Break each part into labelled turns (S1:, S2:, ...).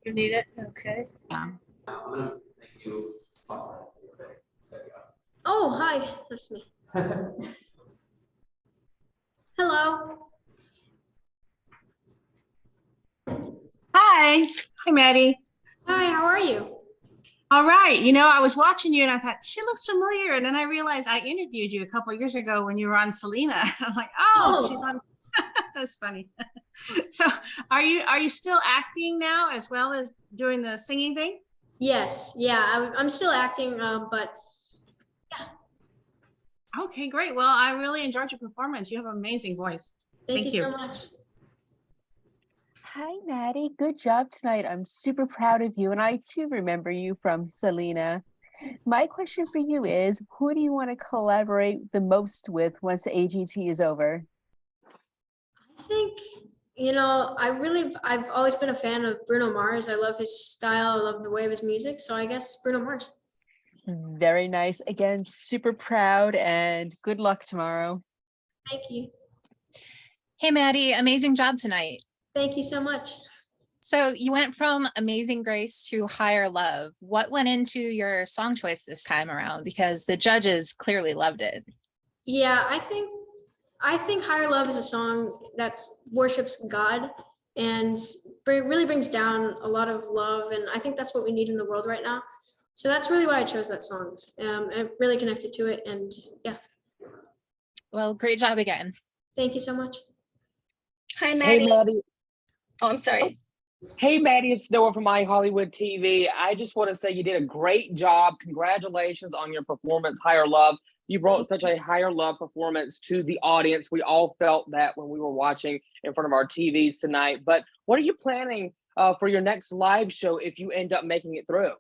S1: You need it? Okay.
S2: Yeah.
S3: I'm gonna make you spotlight. Okay. There you
S1: Oh, hi. That's me.
S3: go.
S1: Hello.
S2: Hi. Hi, Maddie.
S1: Hi, how are you?
S2: All right. I was watching you and I thought, she looks familiar. And then I realized I interviewed you a couple of years ago when you were on Selena. I'm like, oh, she's on. That's funny. So are you still acting now as well as doing the singing thing?
S1: Yes, yeah, I'm still acting, but
S2: Okay, great. Well, I really enjoyed your performance. You have an amazing voice.
S1: thank you
S2: Thank you.
S1: so much.
S4: Hi, Maddie. Good job tonight. I'm super proud of you. And I too remember you from Selena. My question for you is, who do you want to collaborate the most with once AGT is over?
S1: I think, I've always been a fan of Bruno Mars. I love his style, I love the way of his music. So I guess Bruno Mars.
S4: Very nice. Again, super proud and good luck tomorrow.
S1: Thank you.
S5: Hey, Maddie, amazing job tonight.
S1: Thank you so much.
S5: So you went from Amazing Grace to Higher Love. What went into your song choice this time around? Because the judges clearly loved it.
S1: Yeah, I think Higher Love is a song that worships God and really brings down a lot of love. And I think that's what we need in the world right now. So that's really why I chose that song. I really connected to it. And yeah,
S5: Well, great job again.
S1: thank you so much.
S6: Hi,
S7: Hey,
S6: Maddie.
S7: Maddie.
S6: Oh, I'm sorry.
S7: Hey, Maddie, it's Noah from iHollywood TV. I just want to say you did a great job. Congratulations on your performance, Higher Love. You brought such a Higher Love performance to the audience. We all felt that when we were watching in front of our TVs tonight. But what are you planning for your next live show if you end up making it through?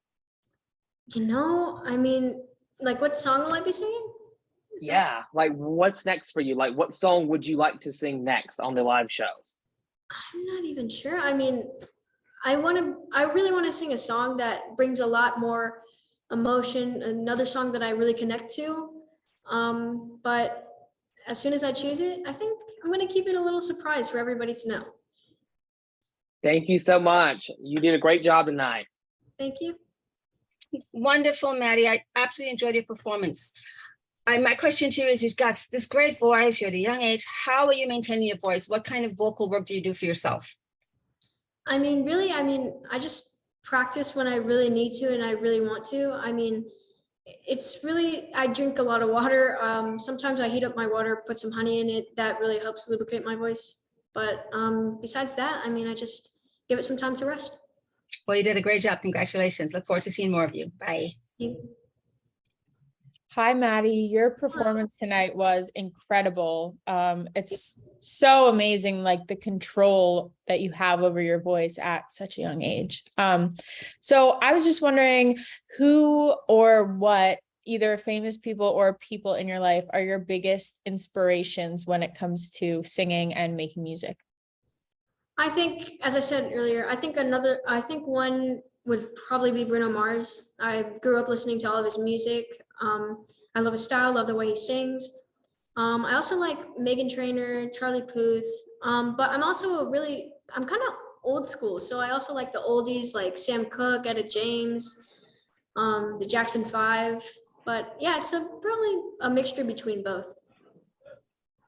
S1: Like what song will I be singing?
S7: Yeah, like what's next for you? Like what song would you like to sing next on the live shows?
S1: I'm not even sure. I really want to sing a song that brings a lot more emotion, another song that I really connect to. But as soon as I choose it, I think I'm going to keep it a little surprise for everybody to know.
S7: Thank you so much. You did a great job tonight.
S1: Thank you.
S6: Wonderful, Maddie. I absolutely enjoyed your performance. My question to you is, you've got this great voice, you're at a young age. How are you maintaining your voice? What kind of vocal work do you do for yourself?
S1: I just practice when I really need to and I really want to. I drink a lot of water. Sometimes I heat up my water, put some honey in it. That really helps lubricate my voice. But besides that, I just give it some time to rest.
S6: Well, you did a great job. Congratulations. Look forward to seeing more of you. Bye.
S1: Thank you.
S8: Hi, Maddie. Your performance tonight was incredible. It's so amazing, like the control that you have over your voice at such a young age. So I was just wondering who or what, either famous people or people in your life, are your biggest inspirations when it comes to singing and making music?
S1: I think, as I said earlier, I think one would probably be Bruno Mars. I grew up listening to all of his music. I love his style, love the way he sings. I also like Meghan Trainor, Charlie Puth, but I'm kind of old school. So I also like the oldies like Sam Cooke, Etta James, the Jackson 5. But yeah, it's really a mixture between both.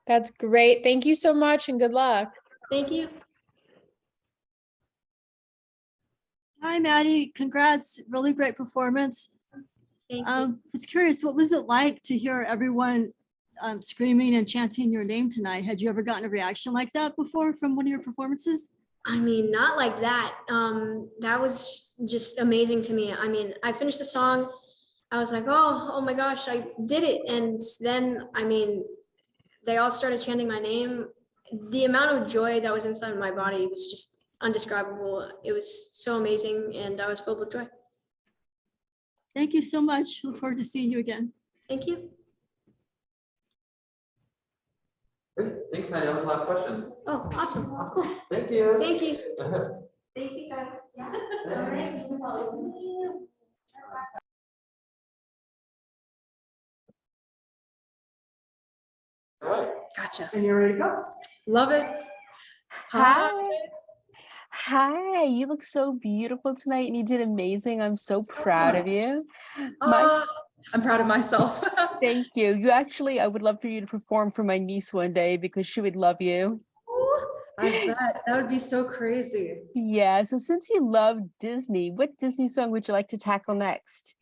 S8: That's great. Thank you so much and good luck.
S1: Thank you.
S9: Hi, Maddie. Congrats. Really great performance.
S1: Thank you.
S9: I was curious, what was it like to hear everyone screaming and chanting your name tonight? Had you ever gotten a reaction like that before from one of your performances?
S1: Not like that. That was just amazing to me. I finished the song. I was like, oh my gosh, I did it. And then, they all started chanting my name. The amount of joy that was inside of my body was just undescribable. It was so amazing, and I was filled with joy.
S9: Thank you so much. Look forward to seeing you again.
S1: Thank you.
S3: Great. Thanks, Maddie. That was the last question.
S1: Oh, awesome. Cool.
S3: Thank you.
S1: Thank you.
S10: Thank you, guys. Yeah.
S3: Thanks. All right.
S6: Gotcha.
S3: And you're ready to go.
S1: Love it.
S4: Hi. Hi, you look so beautiful tonight and you did amazing. I'm so proud of you.
S10: I'm proud of myself.
S4: Thank you. You actually, I would love for you to perform for my niece one day because she would love you.
S10: I bet that would be so crazy.
S4: Yeah, so since you love Disney, what Disney song would you like to tackle next?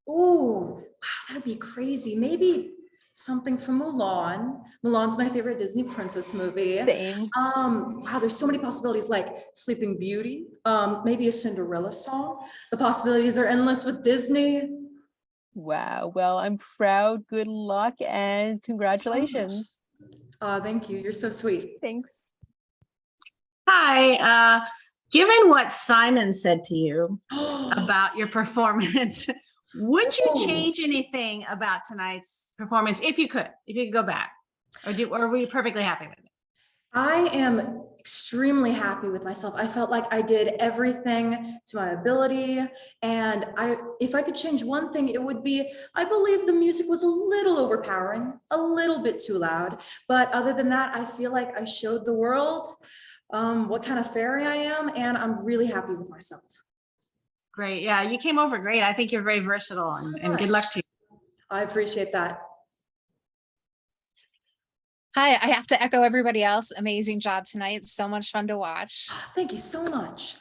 S10: Oh, wow, that'd be crazy. Maybe something from Mulan. Mulan's my favorite Disney princess movie.
S4: Same.
S10: Wow, there's so many possibilities like Sleeping Beauty, maybe a Cinderella song. The possibilities are endless with Disney.
S4: Wow. Well, I'm proud. Good luck and congratulations.
S10: Thank you. You're so sweet.
S4: Thanks.
S2: Hi, given what Simon said to you about your performance, would you change anything about tonight's performance if you could go back? Or were you perfectly happy with it?
S10: I am extremely happy with myself. I felt like I did everything to my ability. And if I could change one thing, it would be, I believe the music was a little overpowering, a little bit too loud. But other than that, I feel like I showed the world what kind of fairy I am, and I'm really happy with myself.
S2: Great. Yeah, you came over great. I think you're very versatile and good luck to you.
S10: I appreciate that.
S5: Hi, I have to echo everybody else. Amazing job tonight. So much fun to watch.
S10: Thank you so much.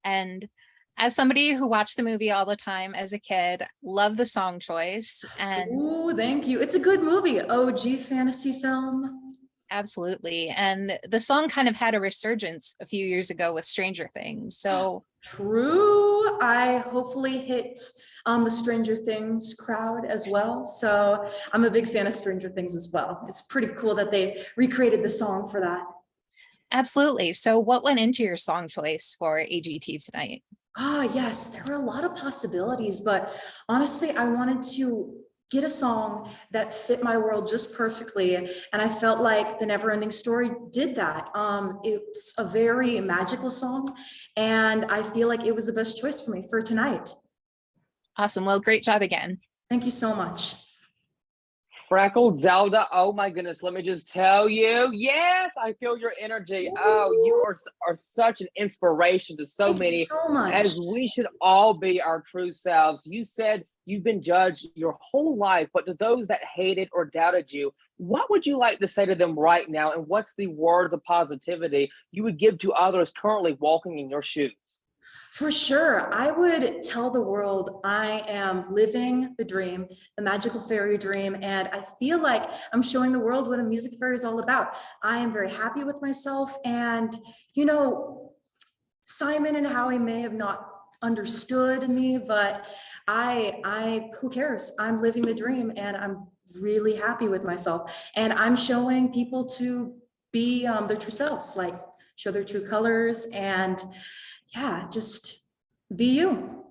S5: And as somebody who watched the movie all the time as a kid, love the song choice. And
S10: oh, thank you. It's a good movie. OG fantasy film.
S5: absolutely. And the song kind of had a resurgence a few years ago with Stranger Things. So
S10: true. I hopefully hit the Stranger Things crowd as well. So I'm a big fan of Stranger Things as well. It's pretty cool that they recreated the song for that.
S5: absolutely. So what went into your song choice for AGT tonight?
S10: Yes, there were a lot of possibilities, but honestly, I wanted to get a song that fit my world just perfectly. And I felt like the Neverending Story did that. It's a very magical song, and I feel like it was the best choice for me for tonight.
S5: Awesome. Well, great job again.
S10: Thank you so much.
S7: Freckled Zelda, oh my goodness, let me just tell you, yes, I feel your energy. Oh, you are such an inspiration to so
S10: Thank
S7: many,
S10: you so much.
S7: as we should all be our true selves. You said you've been judged your whole life, but to those that hated or doubted you, what would you like to say to them right now? And what's the words of positivity you would give to others currently walking in your shoes?
S10: For sure. I would tell the world I am living the dream, the magical fairy dream. And I feel like I'm showing the world what a music fairy is all about. I am very happy with myself. And, you know, Simon and Howie may have not understood me, but who cares? I'm living the dream and I'm really happy with myself. And I'm showing people to be their true selves, like show their true colors and yeah, just be you.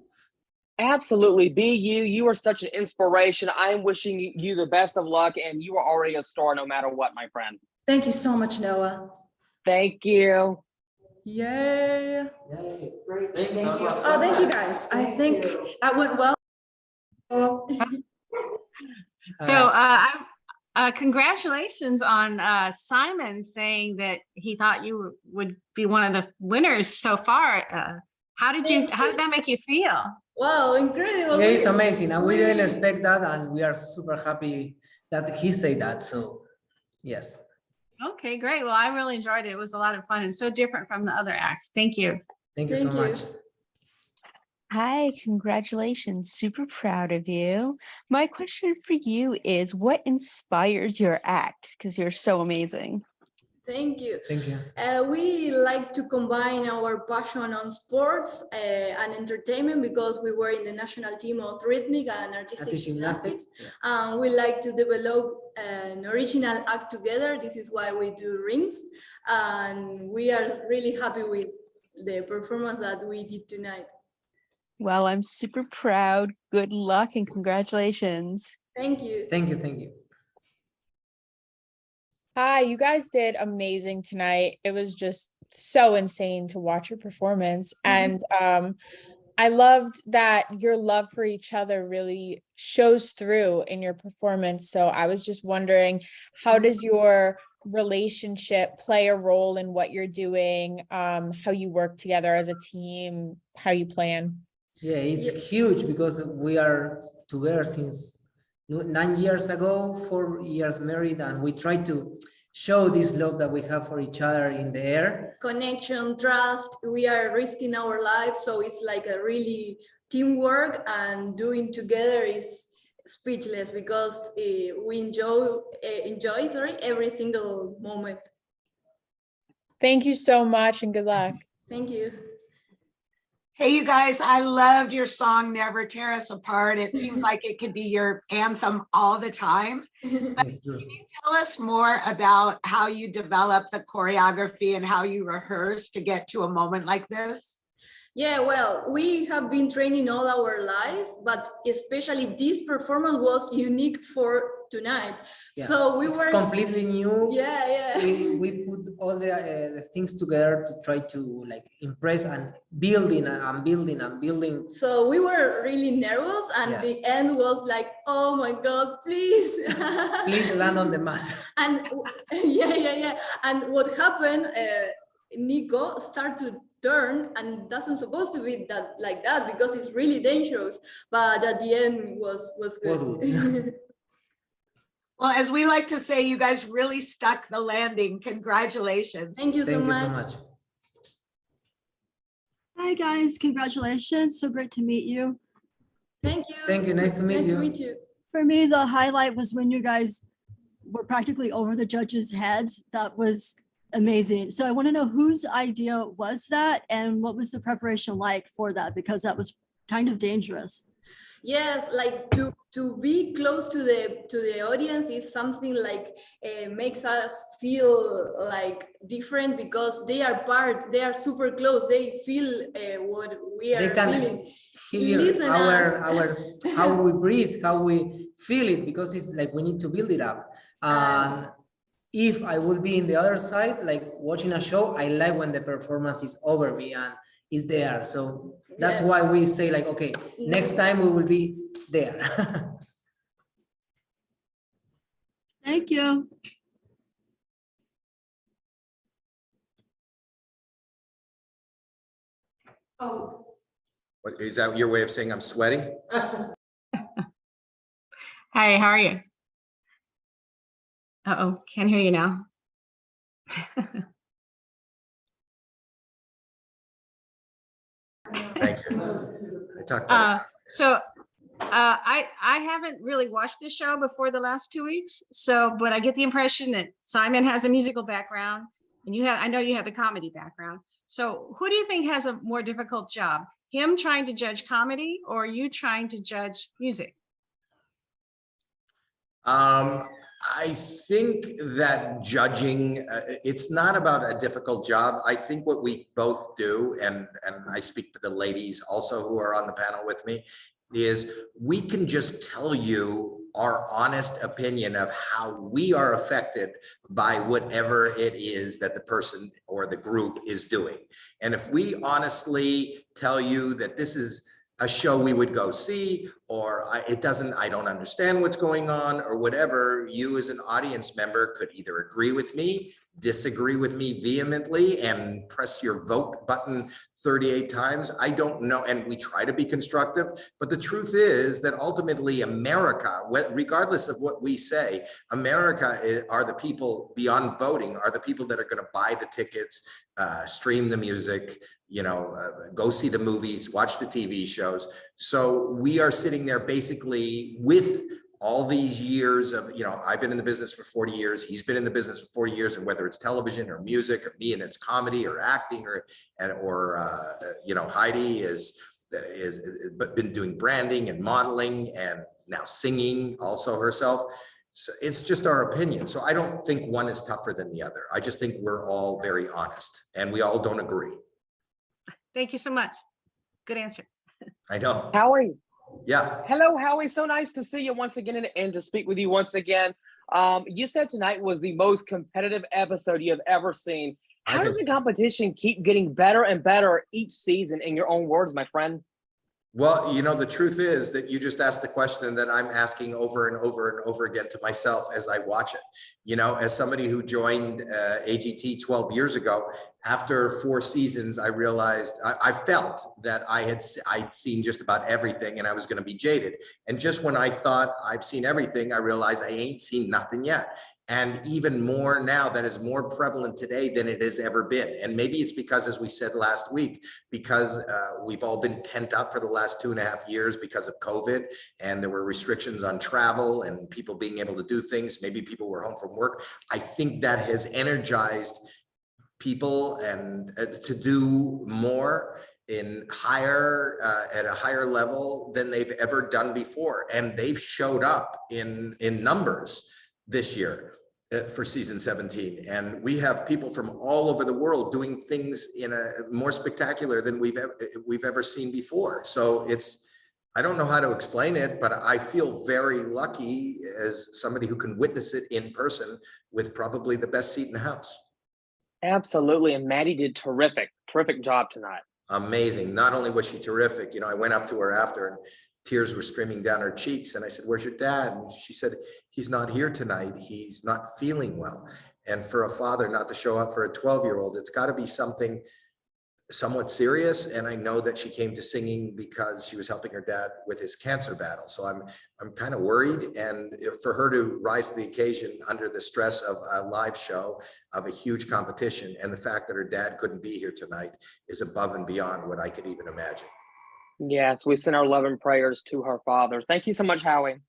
S7: Absolutely. Be you. You are such an inspiration. I am wishing you the best of luck, and you are already a star no matter what, my friend.
S10: Thank you so much, Noah.
S7: Thank you.
S10: Yay.
S3: Yay, great. Thanks.
S10: Thank you. Oh, thank you guys. I think that went well.
S2: So congratulations on Simon saying that he thought you would be one of the winners so far. How did that make you feel?
S1: Wow, incredible.
S3: Yeah, it's amazing. And we didn't expect that. And we are super happy that he said that. So, yes.
S2: Okay, great. Well, I really enjoyed it. It was a lot of fun and so different from the other acts. Thank you.
S3: Thank you so much.
S4: Hi, congratulations. Super proud of you. My question for you is, what inspires your act? Because you're so amazing.
S1: Thank you.
S3: Thank you.
S1: We like to combine our passion on sports and entertainment because we were in the national team of rhythmic and artistic gymnastics. We like to develop an original act together. This is why we do rings. And we are really happy with the performance that we did tonight.
S4: Well, I'm super proud. Good luck and congratulations.
S1: Thank you.
S3: Thank you. Thank you.
S8: Hi, you guys did amazing tonight. It was just so insane to watch your performance. And I loved that your love for each other really shows through in your performance. So I was just wondering, how does your relationship play a role in what you're doing, how you work together as a team, how you plan?
S3: Yeah, it's huge because we are together since 9 years ago, 4 years married, and we try to show this love that we have for each other in the air.
S11: Connection, trust, we are risking our lives, so it's like a really teamwork, and doing together is speechless because we enjoy every single moment.
S8: Thank you so much and good luck.
S11: Thank you.
S12: Hey, you guys, I loved your song, Never Tear Us Apart. It seems like it could be your anthem all the time. But
S3: It's
S12: can
S3: true.
S12: you tell us more about how you develop the choreography and how you rehearse to get to a moment like this?
S11: Yeah, well, we have been training all our life, but especially this performance was unique for tonight.
S3: Yeah,
S11: So we
S3: it's
S11: were
S3: completely new.
S11: Yeah.
S3: We put all the things together to try to like impress and building and building and building.
S11: So we were really nervous, and the
S3: Yes.
S11: end was like, oh my God, please.
S3: Please land on the mat.
S11: And yeah. And what happened, Nico started to turn, and doesn't supposed to be that like that because it's really dangerous. But at the end was good.
S3: Was good.
S12: Well, as we like to say, you guys really stuck the landing. Congratulations.
S11: Thank you so
S3: Thank you
S11: much.
S3: so much.
S9: Hi, guys. Congratulations. So great to meet you.
S11: Thank you.
S3: Thank you. Nice to meet
S11: Nice
S3: you.
S11: to meet you.
S9: For me, the highlight was when you guys were practically over the judges' heads. That was amazing. So I want to know whose idea was that and what was the preparation like for that? Because that was kind of dangerous.
S11: Yes, like to be close to the audience is something like makes us feel like different because they are super close. They feel what we are
S3: They can
S11: feeling.
S3: hear
S11: Listen
S3: our how we breathe, how we feel it, because it's like we need to build it up. And if I will be in the other side, like watching a show, I like when the performance is over me and is there. So that's why we say like, okay, next time we will be there.
S9: Thank you.
S11: Oh.
S13: What, is that your way of saying I'm sweaty?
S2: Hi, how are you? Uh-oh, can't hear you now.
S13: Thank you. I talk better.
S2: I haven't really watched this show before the last 2 weeks. So, but I get the impression that Simon has a musical background and I know you have the comedy background. So who do you think has a more difficult job? Him trying to judge comedy or you trying to judge music?
S13: I think that judging, it's not about a difficult job. I think what we both do, and I speak to the ladies also who are on the panel with me, is we can just tell you our honest opinion of how we are affected by whatever it is that the person or the group is doing. And if we honestly tell you that this is a show we would go see, or I don't understand what's going on, or whatever, you as an audience member could either agree with me, disagree with me vehemently, and press your vote button 38 times. I don't know, and we try to be constructive, but the truth is that ultimately America, regardless of what we say, America are the people beyond voting, are the people that are going to buy the tickets, stream the music, go see the movies, watch the TV shows. So we are sitting there basically with all these years of, I've been in the business for 40 years. He's been in the business for 40 years. And whether it's television or music, or me and it's comedy or acting, or Heidi is been doing branding and modeling and now singing also herself. So it's just our opinion. So I don't think one is tougher than the other. I just think we're all very honest and we all don't agree.
S2: Thank you so much. Good answer.
S13: I know.
S7: Howie.
S13: Yeah.
S7: Hello, Howie. So nice to see you once again and to speak with you once again. You said tonight was the most competitive episode you have ever seen. How does the competition keep getting better and better each season, in your own words, my friend?
S13: Well, the truth is that you just asked the question that I'm asking over and over and over again to myself as I watch it. As somebody who joined AGT 12 years ago, after 4 seasons, I realized I felt that I'd seen just about everything and I was going to be jaded. And just when I thought I've seen everything, I realized I ain't seen nothing yet. And even more now, that is more prevalent today than it has ever been. And maybe it's because, as we said last week, because we've all been pent up for the last 2.5 years because of COVID, and there were restrictions on travel and people being able to do things. Maybe people were home from work. I think that has energized people and to do more in at a higher level than they've ever done before. And they've showed up in numbers this year for season 17. And we have people from all over the world doing things in a more spectacular than we've ever seen before. So I don't know how to explain it, but I feel very lucky as somebody who can witness it in person with probably the best seat in the house.
S7: Absolutely. And Maddie did terrific job tonight.
S13: Amazing. Not only was she terrific, I went up to her after and tears were streaming down her cheeks. And I said, "Where's your dad?" And she said, "He's not here tonight. He's not feeling well." And for a father not to show up for a 12-year-old, it's got to be something somewhat serious. And I know that she came to singing because she was helping her dad with his cancer battle. So I'm kind of worried. And for her to rise to the occasion under the stress of a live show, of a huge competition, and the fact that her dad couldn't be here tonight is above and beyond what I could even imagine.
S7: Yes, we send our love and prayers to her father. Thank you so much, Howie.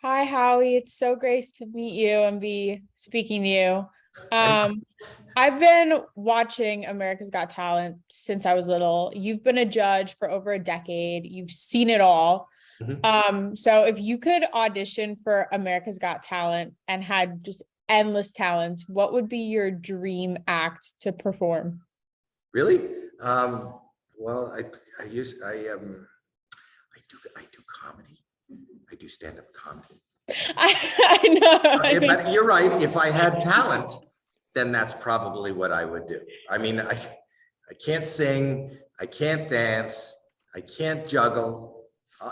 S8: Hi, Howie. It's so great to meet you and be speaking to you. I've been watching America's Got Talent since I was little. You've been a judge for over a decade. You've seen it all. So if you could audition for America's Got Talent and had just endless talents, what would be your dream act to perform?
S13: Really? Well, I do comedy. I do stand-up comedy.
S8: I know.
S13: But you're right. If I had talent, then that's probably what I would do. I mean, I can't sing, I can't dance, I can't juggle.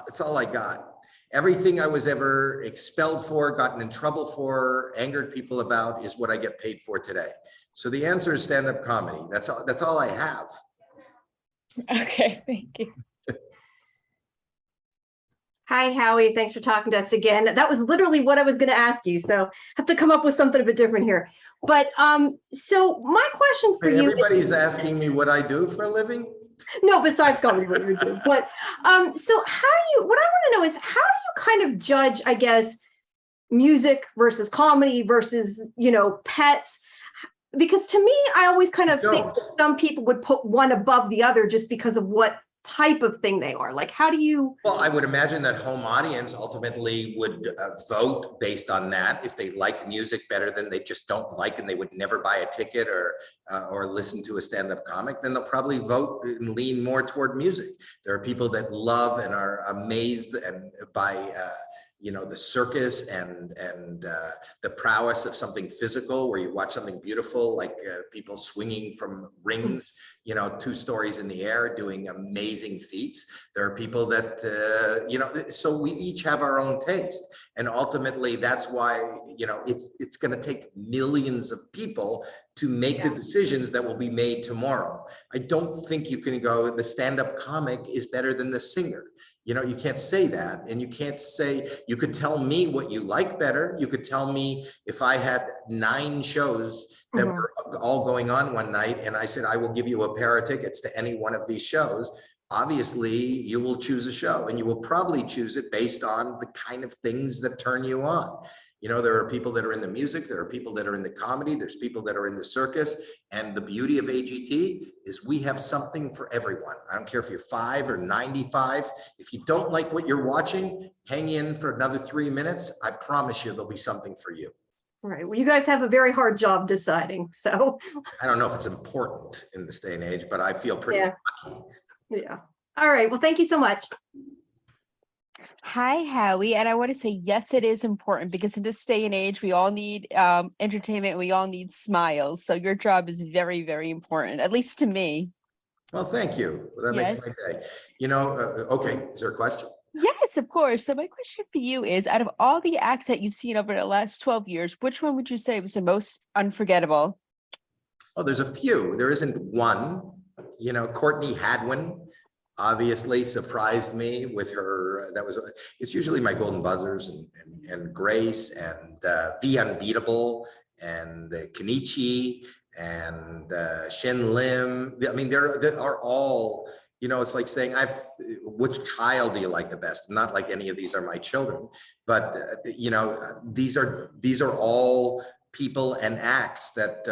S13: It's all I got. Everything I was ever expelled for, gotten in trouble for, angered people about is what I get paid for today. So the answer is stand-up comedy. That's all I have.
S8: Okay, thank you.
S14: Hi, Howie. Thanks for talking to us again. That was literally what I was going to ask you. So I have to come up with something a bit different here. But so my question for you.
S13: Everybody's asking me what I do for a living.
S14: No, besides comedy, what you do. But so what I want to know is, how do you kind of judge, I guess, music versus comedy versus, pets? Because to me, I always kind of think that some people would put one above the other just because of what type of thing they are. Like, how do you?
S13: Well, I would imagine that home audience ultimately would vote based on that. If they like music better than they just don't like, and they would never buy a ticket or listen to a stand-up comic, then they'll probably vote and lean more toward music. There are people that love and are amazed by the circus and the prowess of something physical, where you watch something beautiful, like people swinging from rings, 2 stories in the air, doing amazing feats. There are people that, so we each have our own taste. And ultimately, that's why, it's going to take millions of people to make the decisions that will be made tomorrow. I don't think you can go, the stand-up comic is better than the singer. You can't say that. And you can't say, you could tell me what you like better. You could tell me if I had 9 shows that were all going on one night, and I said, I will give you a pair of tickets to any one of these shows. Obviously, you will choose a show, and you will probably choose it based on the kind of things that turn you on. There are people that are in the music, there are people that are in the comedy, there's people that are in the circus. And the beauty of AGT is we have something for everyone. I don't care if you're 5 or 95. If you don't like what you're watching, hang in for another 3 minutes. I promise you there'll be something for you.
S14: All right. Well, you guys have a very hard job deciding. So
S13: I don't know if it's important in this day and age, but I feel pretty lucky.
S14: Yeah. All right. Well, thank you so much.
S4: Hi, Howie. And I want to say, yes, it is important, because in this day and age, we all need entertainment. We all need smiles. So your job is very, very important, at least to me.
S13: Well, thank you. Well, that
S4: Yes.
S13: makes my day. You know, okay, is there a question?
S4: Yes, of course. So my question for you is, out of all the acts that you've seen over the last 12 years, which one would you say was the most unforgettable?
S13: Oh, there's a few. There isn't one. You know, Courtney Hadwin obviously surprised me with her. It's usually my golden buzzers and Grace and The Unbeatable and Kenichi and Shin Lim. I mean, they are all, you know, it's like saying, which child do you like the best? Not like any of these are my children, but you know, these are all people and acts that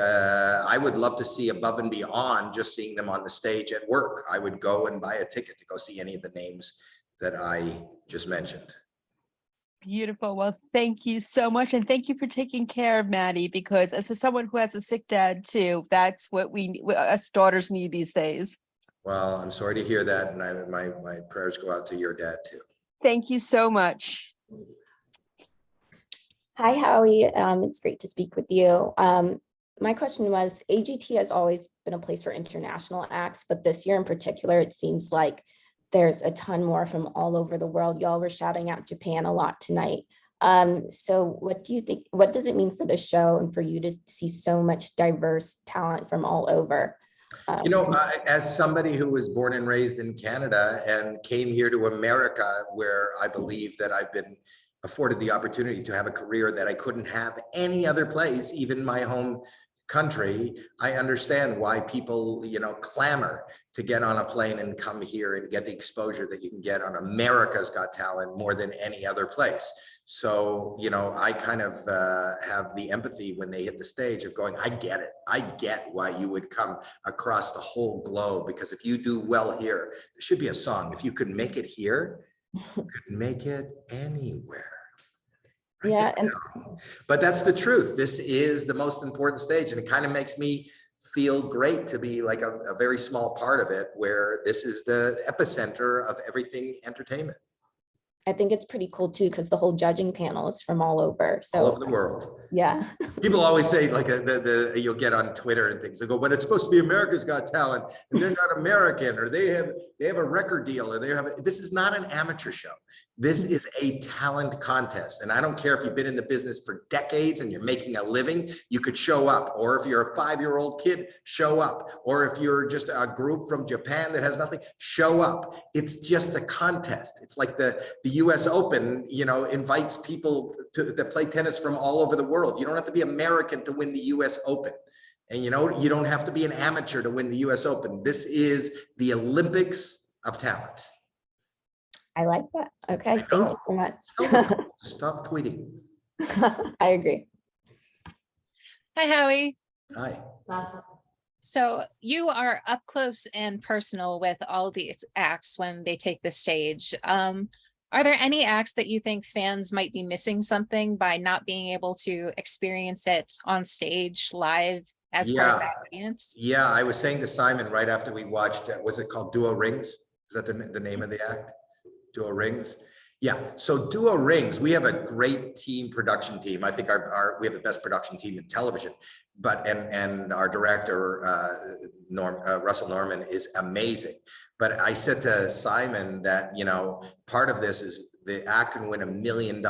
S13: I would love to see above and beyond just seeing them on the stage at work. I would go and buy a ticket to go see any of the names that I just mentioned.
S4: Beautiful. Well, thank you so much. And thank you for taking care of Maddie, because as someone who has a sick dad too, that's what us daughters need these days.
S13: Well, I'm sorry to hear that. And my prayers go out to your dad too.
S4: Thank you so much.
S15: Hi, Howie. It's great to speak with you. My question was, AGT has always been a place for international acts, but this year in particular, it seems like there's a ton more from all over the world. Y'all were shouting out Japan a lot tonight. So what do you think, what does it mean for the show and for you to see so much diverse talent from all over?
S13: You know, as somebody who was born and raised in Canada and came here to America, where I believe that I've been afforded the opportunity to have a career that I couldn't have any other place, even my home country, I understand why people, you know, clamor to get on a plane and come here and get the exposure that you can get on America's Got Talent more than any other place. So, you know, I kind of have the empathy when they hit the stage of going, I get it. I get why you would come across the whole globe, because if you do well here, there should be a song. If you could make it here, you could make it anywhere.
S15: Yeah.
S13: But that's the truth. This is the most important stage, and it kind of makes me feel great to be like a very small part of it, where this is the epicenter of everything entertainment.
S15: I think it's pretty cool too, because the whole judging panel is from all over. So
S13: all over the world.
S15: Yeah.
S13: People always say, like, you'll get on Twitter and things, they go, but it's supposed to be America's Got Talent, and they're not American, or they have a record deal, or this is not an amateur show. This is a talent contest. And I don't care if you've been in the business for decades and you're making a living, you could show up. Or if you're a 5-year-old kid, show up. Or if you're just a group from Japan that has nothing, show up. It's just a contest. It's like the US Open, you know, invites people that play tennis from all over the world. You don't have to be American to win the US Open. And you know, you don't have to be an amateur to win the US Open. This is the Olympics of talent.
S15: I like that. Okay, thank you so much.
S13: Stop tweeting.
S15: I agree.
S5: Hi, Howie.
S13: Hi.
S5: So you are up close and personal with all these acts when they take the stage. Are there any acts that you think fans might be missing something by not being able to experience it on stage live as part of that audience?
S13: Yeah, I was saying to Simon right after we watched, was it called Duo Rings? Is that the name of the act? Duo Rings. Yeah, so Duo Rings, we have a great production team. I think we have the best production team in television, but and our director, Russell Norman, is amazing. But I said to Simon that, you know, part of this is the act can win $1 million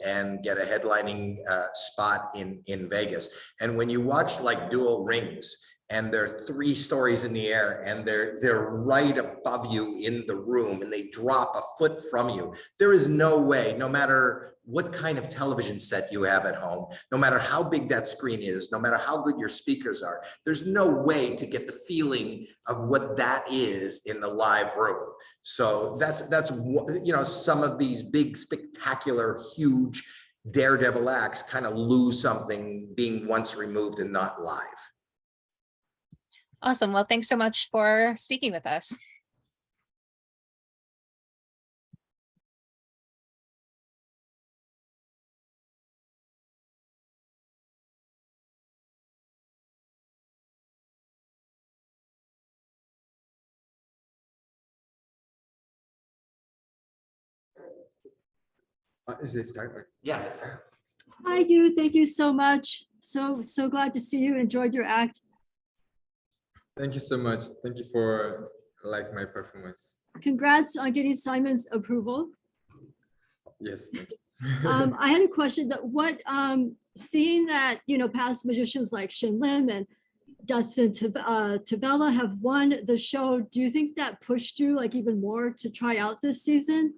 S13: and get a headlining spot in Vegas. And when you watch like Duo Rings, and they're 3 stories in the air, and they're right above you in the room, and they drop a foot from you. There is no way, no matter what kind of television set you have at home, no matter how big that screen is, no matter how good your speakers are, there's no way to get the feeling of what that is in the live room. So that's you know, some of these big, spectacular, huge daredevil acts kind of lose something being once removed and not live.
S5: Awesome. Well, thanks so much for speaking with us.
S13: Is this start?
S16: Yeah.
S9: Hi, you. Thank you so much. So glad to see you. Enjoyed your act.
S16: Thank you so much. Thank you for my performance.
S9: Congrats on getting Simon's approval.
S16: Yes, thank you.
S9: I had a question that seeing that, past magicians like Shin Lim and Dustin Tavella have won the show, do you think that pushed you like even more to try out this season?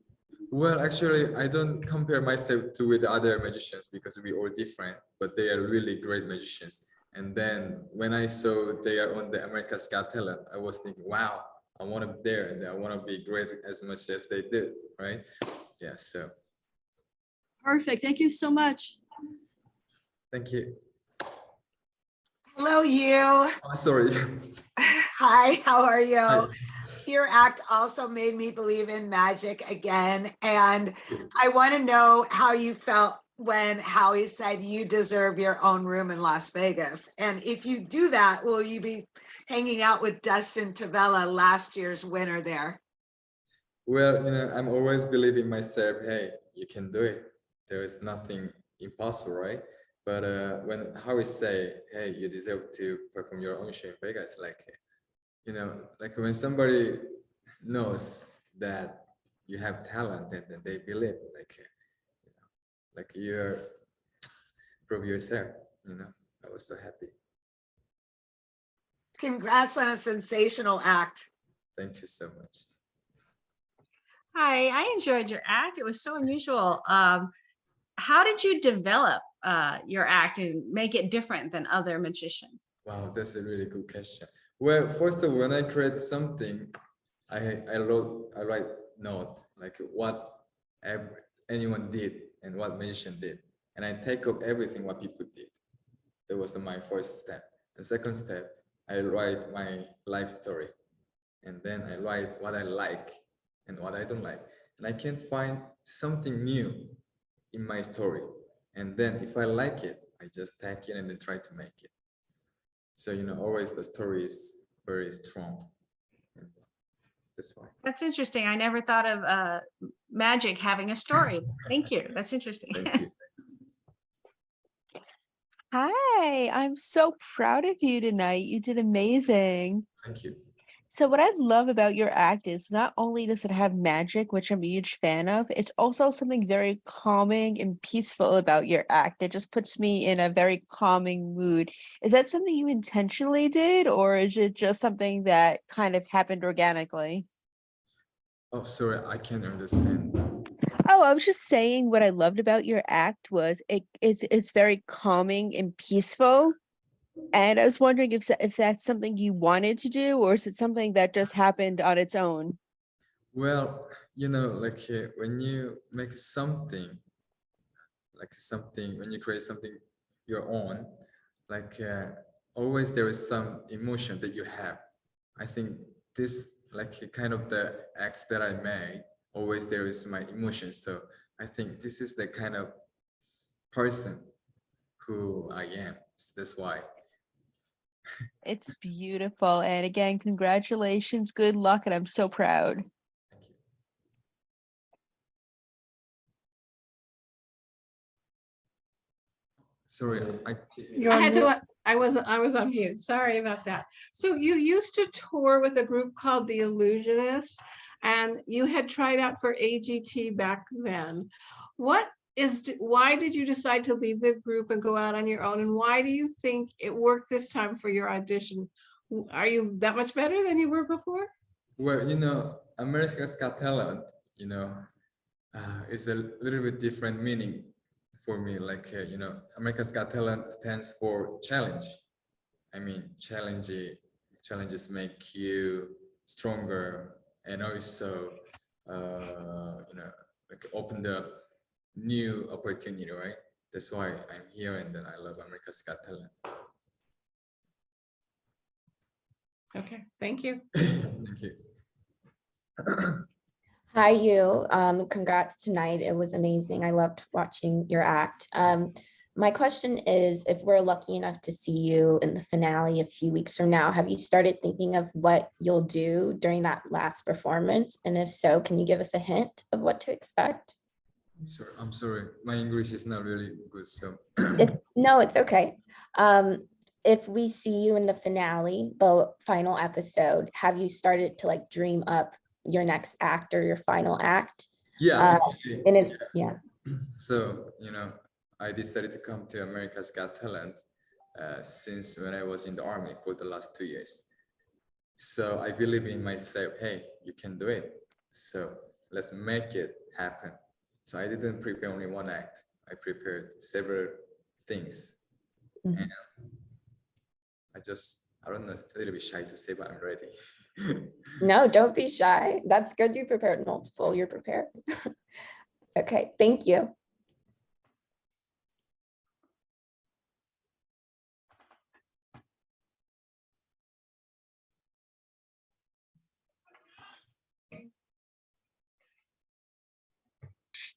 S16: Well, actually, I don't compare myself with other magicians because we all different, but they are really great magicians. And then when I saw they are on the America's Got Talent, I was thinking, wow, I want to be there and I want to be great as much as they did, right? Yeah, so.
S9: Perfect. Thank you so much.
S16: Thank you.
S12: Hello, you.
S16: Oh, sorry.
S12: Hi, how are you?
S16: Hi.
S12: Your act also made me believe in magic again. And I want to know how you felt when Howie said you deserve your own room in Las Vegas. And if you do that, will you be hanging out with Dustin Tavella, last year's winner there?
S16: Well, I'm always believing myself, hey, you can do it. There is nothing impossible, right? But when Howie say, hey, you deserve to perform your own show in Vegas, like when somebody knows that you have talent and then they believe, like you're prove yourself, I was so happy.
S12: Congrats on a sensational act.
S16: Thank you so much.
S2: Hi, I enjoyed your act. It was so unusual. How did you develop your act and make it different than other magicians?
S16: Wow, that's a really good question. Well, first of all, when I create something, I write note like what anyone did and what magician did, and I take up everything what people did. That was my first step. The second step, I write my life story, and then I write what I like and what I don't like, and I can find something new in my story, and then if I like it, I just tag it and then try to make it. So always the story is very strong. And that's why.
S2: That's interesting. I never thought of magic having a story. Thank you. That's interesting.
S16: Thank you.
S4: Hi, I'm so proud of you tonight. You did amazing.
S16: Thank you.
S4: So what I love about your act is not only does it have magic, which I'm a huge fan of, it's also something very calming and peaceful about your act. It just puts me in a very calming mood. Is that something you intentionally did, or is it just something that kind of happened organically?
S16: Oh, sorry, I can't understand.
S4: Oh, I was just saying what I loved about your act was it's very calming and peaceful. And I was wondering if that's something you wanted to do, or is it something that just happened on its own?
S16: Well, when you make something, when you create something your own, always there is some emotion that you have. I think this, kind of the acts that I made, always there is my emotion. So I think this is the kind of person who I am. So that's why.
S4: It's beautiful. And again, congratulations, good luck, and I'm so proud.
S16: Thank you. Sorry,
S17: I was on mute. Sorry about that. So you used to tour with a group called The Illusionists, and you had tried out for AGT back then. Why did you decide to leave the group and go out on your own? And why do you think it worked this time for your audition? Are you that much better than you were before?
S16: Well, America's Got Talent, is a little bit different meaning for me. America's Got Talent stands for challenge. I mean, challenges make you stronger, and also, open the new opportunity, right? That's why I'm here, and then I love America's Got Talent.
S17: Okay, thank you.
S16: Thank you.
S15: Hi, you. Congrats tonight. It was amazing. I loved watching your act. My question is, if we're lucky enough to see you in the finale a few weeks from now, have you started thinking of what you'll do during that last performance? And if so, can you give us a hint of what to expect?
S16: Sure. I'm sorry. My English is not really good, so.
S15: No, it's okay. if we see you in the finale, the final episode, have you started to like dream up your next act or your final act?
S16: Yeah.
S15: And it's, yeah.
S16: So, I decided to come to America's Got Talent since when I was in the army for the last 2 years. So I believe in myself, hey, you can do it. So let's make it happen. So I didn't prepare only one act. I prepared several things. And I don't know, a little bit shy to say, but I'm ready.
S15: No, don't be shy. That's good. You prepared multiple. You're prepared. Okay, thank you.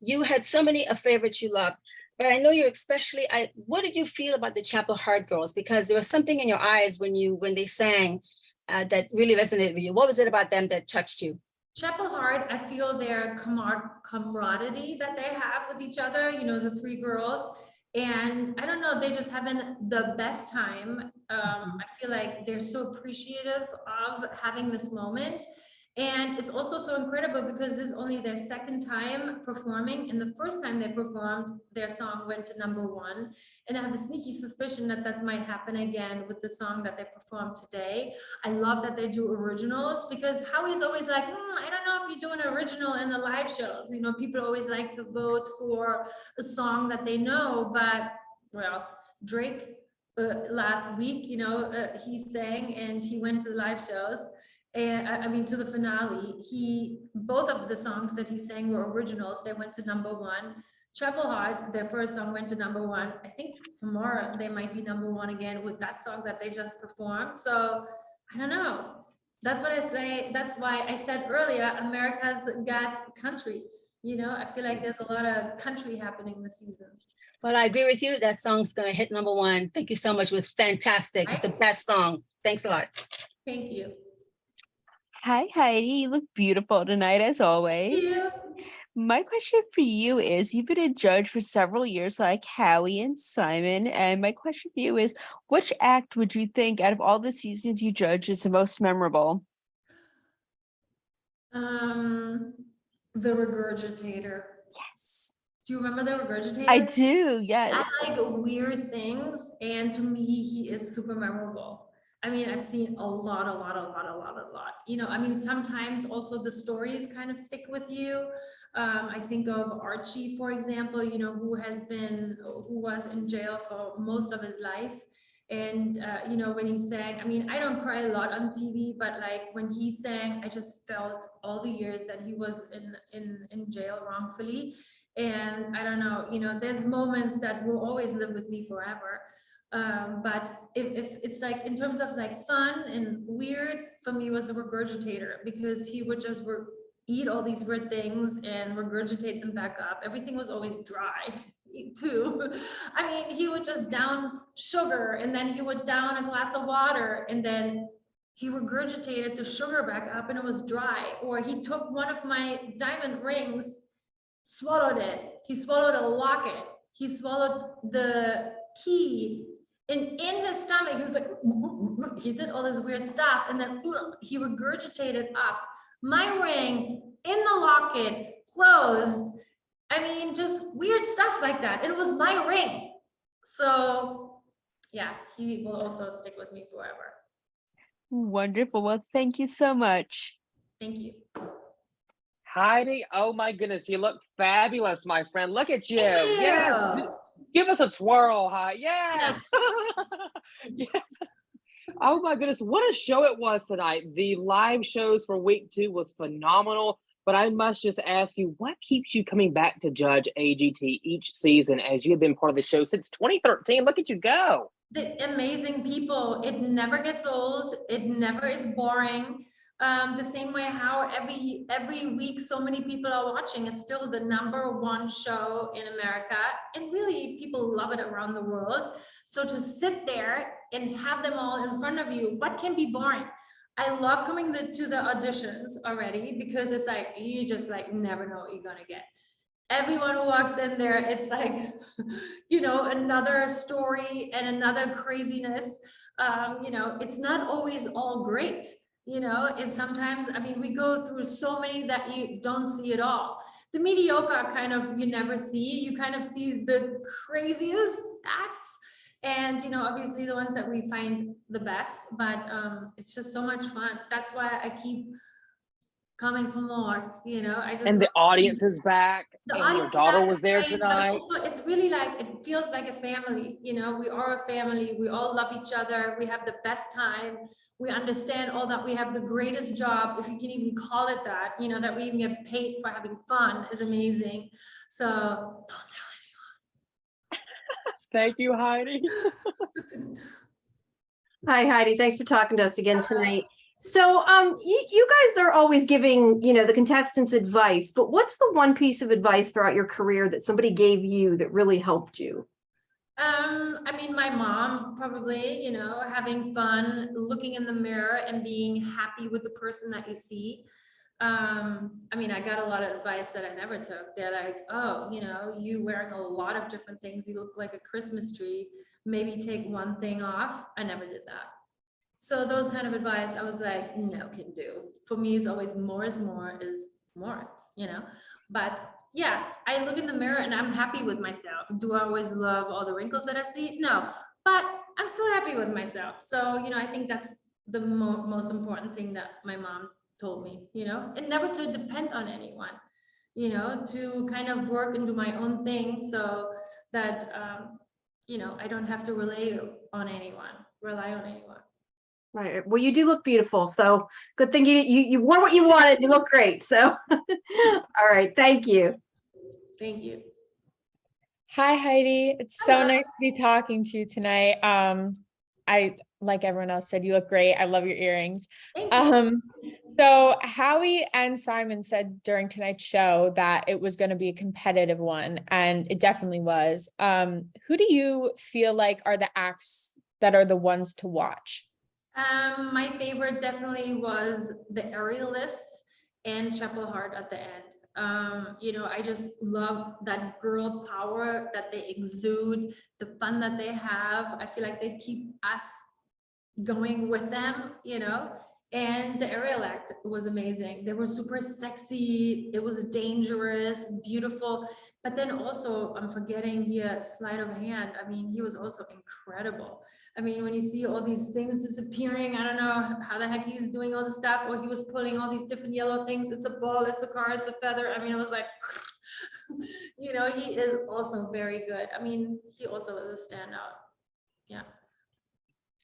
S6: You had so many favorites you loved, but I know you're especially, what did you feel about the Chapel Hart girls? Because there was something in your eyes when they sang that really resonated with you. What was it about them that touched you?
S1: Chapel Hart, I feel their camaraderie that they have with each other, the three girls. And I don't know, they just having the best time. I feel like they're so appreciative of having this moment. And it's also so incredible because this is only their second time performing. And the first time they performed, their song went to #1. And I have a sneaky suspicion that that might happen again with the song that they performed today. I love that they do originals because Howie's always like, I don't know if you do an original in the live shows. People always like to vote for a song that they know, but well, Drake last week, he sang and he went to the live shows. And I mean, to the finale, both of the songs that he sang were originals. They went to #1. Chapel Hart, their first song went to #1. I think tomorrow they might be #1 again with that song that they just performed. So I don't know. That's what I say. That's why I said earlier, America's Got Country. I feel like there's a lot of country happening this season.
S6: Well, I agree with you. That song's going to hit #1. Thank you so much. It was fantastic. It's the best song. Thanks a lot.
S1: Thank you.
S4: Hi, Heidi. You look beautiful tonight, as always.
S1: Thank you.
S4: My question for you is, you've been a judge for several years, like Howie and Simon. And my question for you is, which act would you think out of all the seasons you judge is the most memorable?
S1: The Regurgitator.
S4: Yes.
S1: Do you remember the Regurgitator?
S4: I do, yes.
S1: I like weird things, and to me, he is super memorable. I mean, I've seen a lot. I mean, sometimes also the stories kind of stick with you. I think of Archie, for example, who was in jail for most of his life. And, when he sang, I mean, I don't cry a lot on TV, but like when he sang, I just felt all the years that he was in jail wrongfully. And I don't know, there's moments that will always live with me forever. But if it's like in terms of like fun and weird, for me was the Regurgitator, because he would just eat all these weird things and regurgitate them back up. Everything was always dry too. I mean, he would just down sugar and then he would down a glass of water and then he regurgitated the sugar back up and it was dry. Or he took one of my diamond rings, swallowed it. He swallowed a locket. He swallowed the key. And in his stomach, he was like, he did all this weird stuff. And then he regurgitated up my ring in the locket, closed. I mean, just weird stuff like that. It was my ring. So yeah, he will also stick with me forever.
S4: Wonderful. Well, thank you so much.
S1: Thank you.
S7: Heidi, oh my goodness, you look fabulous, my friend. Look at you.
S1: Thank you.
S7: Yes. Give us a twirl, Heidi. Yes. Yes. Oh my goodness, what a show it was tonight. The live shows for week 2 was phenomenal. But I must just ask you, what keeps you coming back to judge AGT each season as you've been part of the show since 2013? Look at you go.
S1: The amazing people. It never gets old. It never is boring. The same way how every week so many people are watching. It's still the #1 show in America, and really people love it around the world. So to sit there and have them all in front of you, what can be boring? I love coming to the auditions already because it's like you just like never know what you're gonna get.
S18: everyone who walks in there, it's like, another story and another craziness. It's not always all great, and sometimes, we go through so many that you don't see it all. The mediocre kind of you never see. You kind of see the craziest acts, and obviously the ones that we find the best, but it's just so much fun. That's why I keep coming for more. I just
S7: And the
S18: love
S7: audience is back,
S18: the
S7: and your
S18: audience
S7: daughter
S18: back
S7: was
S18: is
S7: there
S18: great, but
S7: tonight.
S18: also it's really like, it feels like a family. We are a family. We all love each other. We have the best time. We understand all that. We have the greatest job, if you can even call it that. That we even get paid for having fun is amazing. So don't tell
S7: Thank you, Heidi.
S14: Hi, Heidi. Thanks for talking to us again tonight. So you guys are always giving, the contestants advice, but what's the one piece of advice throughout your career that somebody gave you that really helped you?
S18: My mom probably, having fun, looking in the mirror and being happy with the person that you see. I got a lot of advice that I never took. They're like, oh, you wearing a lot of different things. You look like a Christmas tree. Maybe take one thing off. I never did that. So those kind of advice, I was like, no, can do. For me, it's always more is more, but yeah, I look in the mirror and I'm happy with myself. Do I always love all the wrinkles that I see? No, but I'm still happy with myself. So, I think that's the most important thing that my mom told me, and never to depend on anyone, to kind of work and do my own thing so that, I don't have to rely on anyone.
S14: Right. Well, you do look beautiful. So good thing you wore what you wanted. You look great. So, all right. Thank you.
S18: Thank you.
S8: Hi, Heidi. It's so nice to be talking to you tonight. I, like everyone else said, you look great. I love your earrings.
S18: Thank you.
S8: So Howie and Simon said during tonight's show that it was going to be a competitive one, and it definitely was. Who do you feel like are the acts that are the ones to watch?
S18: My favorite definitely was the Aerialists and Chapel Heart at the end. I just love that girl power that they exude, the fun that they have. I feel like they keep us going with them, and the aerial act was amazing. They were super sexy. It was dangerous, beautiful. But then also, I'm forgetting here, sleight of hand. He was also incredible. When you see all these things disappearing, I don't know how the heck he's doing all this stuff, or he was pulling all these different yellow things. It's a ball, it's a car, it's a feather. It was like, he is also very good. He also is a standout. Yeah.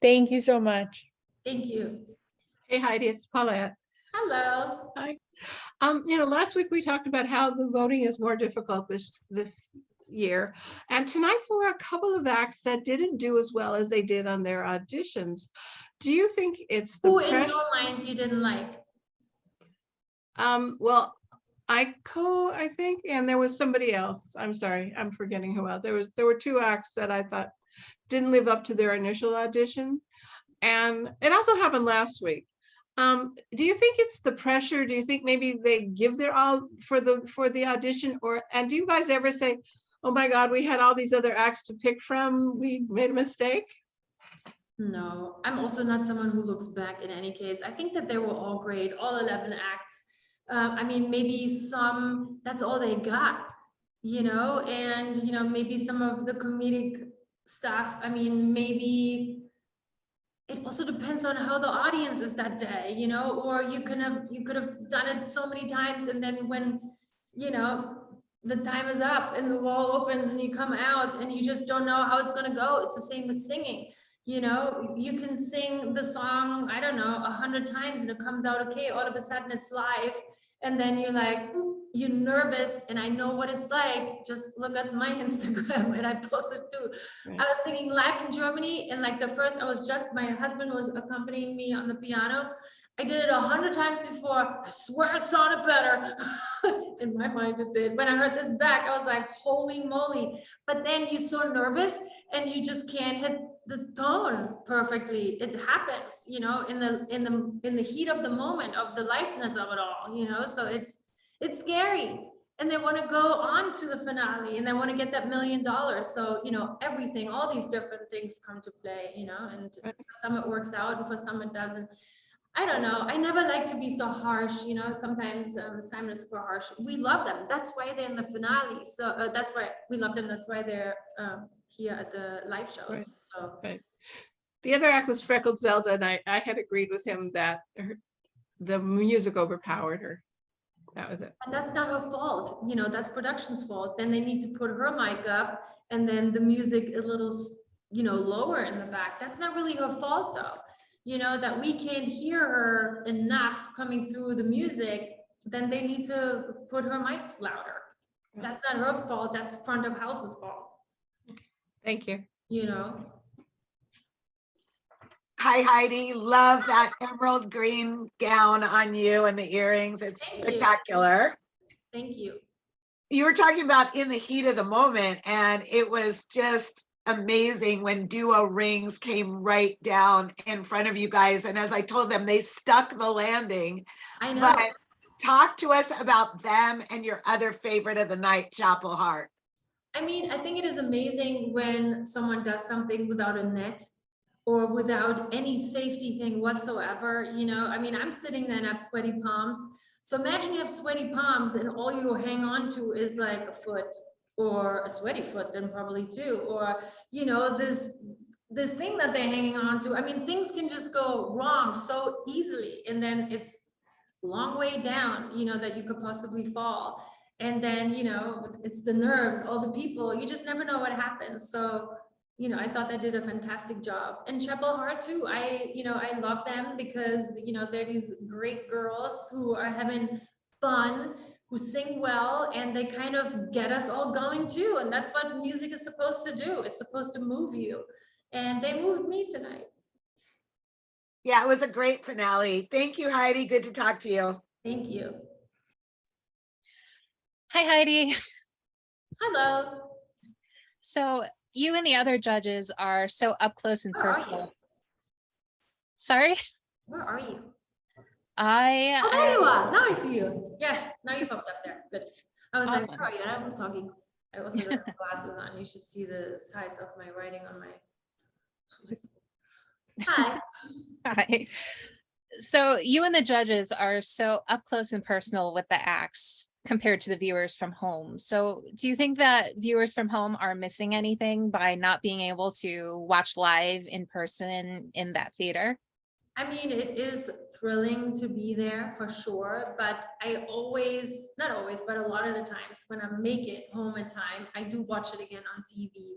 S8: Thank you so much.
S18: Thank you.
S17: Hey, Heidi, it's Paulette.
S18: Hello.
S17: Hi. Last week we talked about how the voting is more difficult this year. And tonight there were a couple of acts that didn't do as well as they did on their auditions. Do you think it's the
S18: Who in your mind you didn't like?
S17: Well, Aiko, I think, and there was somebody else. I'm sorry, I'm forgetting who else. There were two acts that I thought didn't live up to their initial audition. And it also happened last week. Do you think it's the pressure? Do you think maybe they give their all for the audition, and do you guys ever say, oh my God, we had all these other acts to pick from, we made a mistake?
S18: No, I'm also not someone who looks back in any case. I think that they were all great, all 11 acts. Maybe some, that's all they got, and, maybe some of the comedic stuff. Maybe it also depends on how the audience is that day, or you could have done it so many times, and then when, the time is up and the wall opens and you come out and you just don't know how it's going to go. It's the same with singing. You can sing the song, I don't know, 100 times and it comes out okay. All of a sudden it's live. And then you're like, you're nervous. And I know what it's like. Just look at my Instagram and I posted too. Right. I was singing live in Germany. And like my husband was accompanying me on the piano. I did it 100 times before. I swear it sounded better. In my mind it did. When I heard this back, I was like, holy moly. But then you're so nervous and you just can't hit the tone perfectly. It happens, in the heat of the moment, of the liveness of it all, so it's scary. and they want to go on to the finale and they want to get that $1 million. So, you know, everything, all these different things come to play, you know, and for some it works out and for some it doesn't. I don't know. I never like to be so harsh, you know, sometimes Simon is super harsh. We love them. That's why they're in the finale. So that's why we love them. That's why they're here at the live shows.
S17: Right.
S18: So.
S17: Right. The other act was Freckled Zelda, and I had agreed with him that the music overpowered her. That was it.
S18: But that's not her fault. You know, that's production's fault. Then they need to put her mic up and then the music a little, you know, lower in the back. That's not really her fault though. You know, that we can't hear her enough coming through the music, then they need to put her mic louder. That's not her fault. That's front of house's fault.
S17: Thank you.
S18: You know.
S12: Hi, Heidi. Love that emerald green gown on you and the earrings. It's spectacular.
S18: Thank you.
S12: You were talking about in the heat of the moment, and it was just amazing when duo rings came right down in front of you guys. And as I told them, they stuck the landing.
S18: I know.
S12: But talk to us about them and your other favorite of the night, Chapel Heart.
S18: I mean, I think it is amazing when someone does something without a net or without any safety thing whatsoever. You know, I mean, I'm sitting there and have sweaty palms. So imagine you have sweaty palms and all you hang on to is like a foot or a sweaty foot, then probably two, or, you know, this thing that they're hanging on to. I mean, things can just go wrong so easily. And then it's a long way down, you know, that you could possibly fall. And then, you know, it's the nerves, all the people, you just never know what happens. So, you know, I thought they did a fantastic job. And Chapel Heart too, I love them because, you know, they're these great girls who are having fun, who sing well, and they kind of get us all going too. And that's what music is supposed to do. It's supposed to move you. And they moved me tonight.
S12: Yeah, it was a great finale. Thank you, Heidi. Good to talk to you.
S18: Thank you.
S5: Hi, Heidi.
S18: Hello.
S5: So you and the other judges are so up close and
S18: Where are
S5: personal.
S18: you?
S5: Sorry?
S18: Where are you?
S5: I
S18: Oh, there you are. Now I see you. Yes, now you popped up there. Good. I was
S5: Awesome.
S18: like, where are you? And I was talking. I wasn't wearing glasses on. You should see the size of my writing on my. Hi.
S5: Hi. So you and the judges are so up close and personal with the acts compared to the viewers from home. So do you think that viewers from home are missing anything by not being able to watch live in person in that theater?
S18: I mean, it is thrilling to be there for sure, but I always, not always, but a lot of the times when I make it home in time, I do watch it again on TV.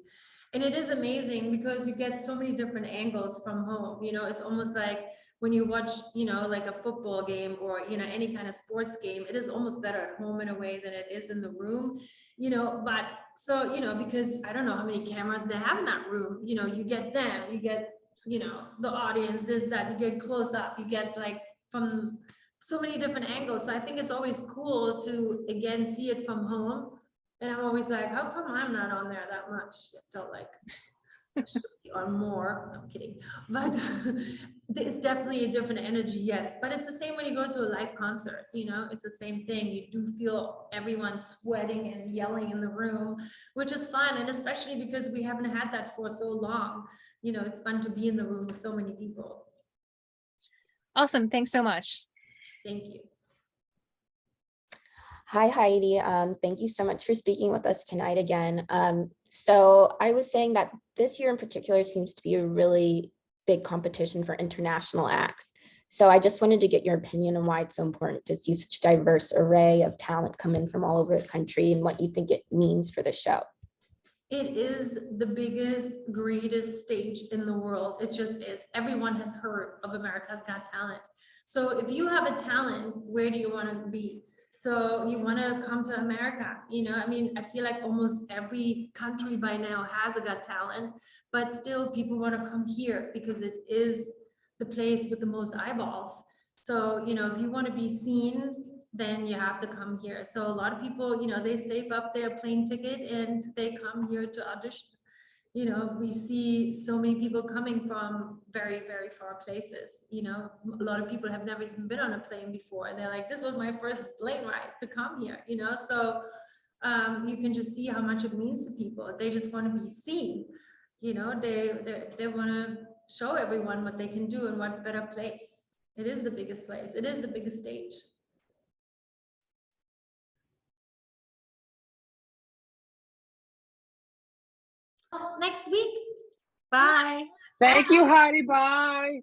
S18: And it is amazing because you get so many different angles from home. You know, it's almost like when you watch, you know, like a football game or, you know, any kind of sports game, it is almost better at home in a way than it is in the room, you know, but so, you know, because I don't know how many cameras they have in that room, you know, you get them, you get, you know, the audience, this, that, you get close up, you get like from so many different angles. So I think it's always cool to, again, see it from home. And I'm always like, how come I'm not on there that much? It felt like should be on more. I'm kidding, but there's definitely a different energy, yes. But it's the same when you go to a live concert, you know, it's the same thing. You do feel everyone sweating and yelling in the room, which is fun. And especially because we haven't had that for so long, you know, it's fun to be in the room with so many people.
S5: Awesome. Thanks so much.
S18: Thank you.
S15: Hi, Heidi. Thank you so much for speaking with us tonight again. So I was saying that this year in particular seems to be a really big competition for international acts. So I just wanted to get your opinion on why it's so important to see such a diverse array of talent come in from all over the country and what you think it means for the show.
S18: It is the biggest, greatest stage in the world. It just is. Everyone has heard of America's Got Talent. So if you have a talent, where do you want to be? So you want to come to America, you know, I mean, I feel like almost every country by now has a Got Talent, but still people want to come here because it is the place with the most eyeballs. So, you know, if you want to be seen, then you have to come here. So a lot of people, you know, they save up their plane ticket and they come here to audition. You know, we see so many people coming from very, very far places. You know, a lot of people have never even been on a plane before, and they're like, this was my first plane ride to come here, you know. So you can just see how much it means to people. They just want to be seen, you know. They want to show everyone what they can do, and what better place. It is the biggest place. It is the biggest stage. Next week.
S2: Bye.
S7: Thank you, Heidi. Bye.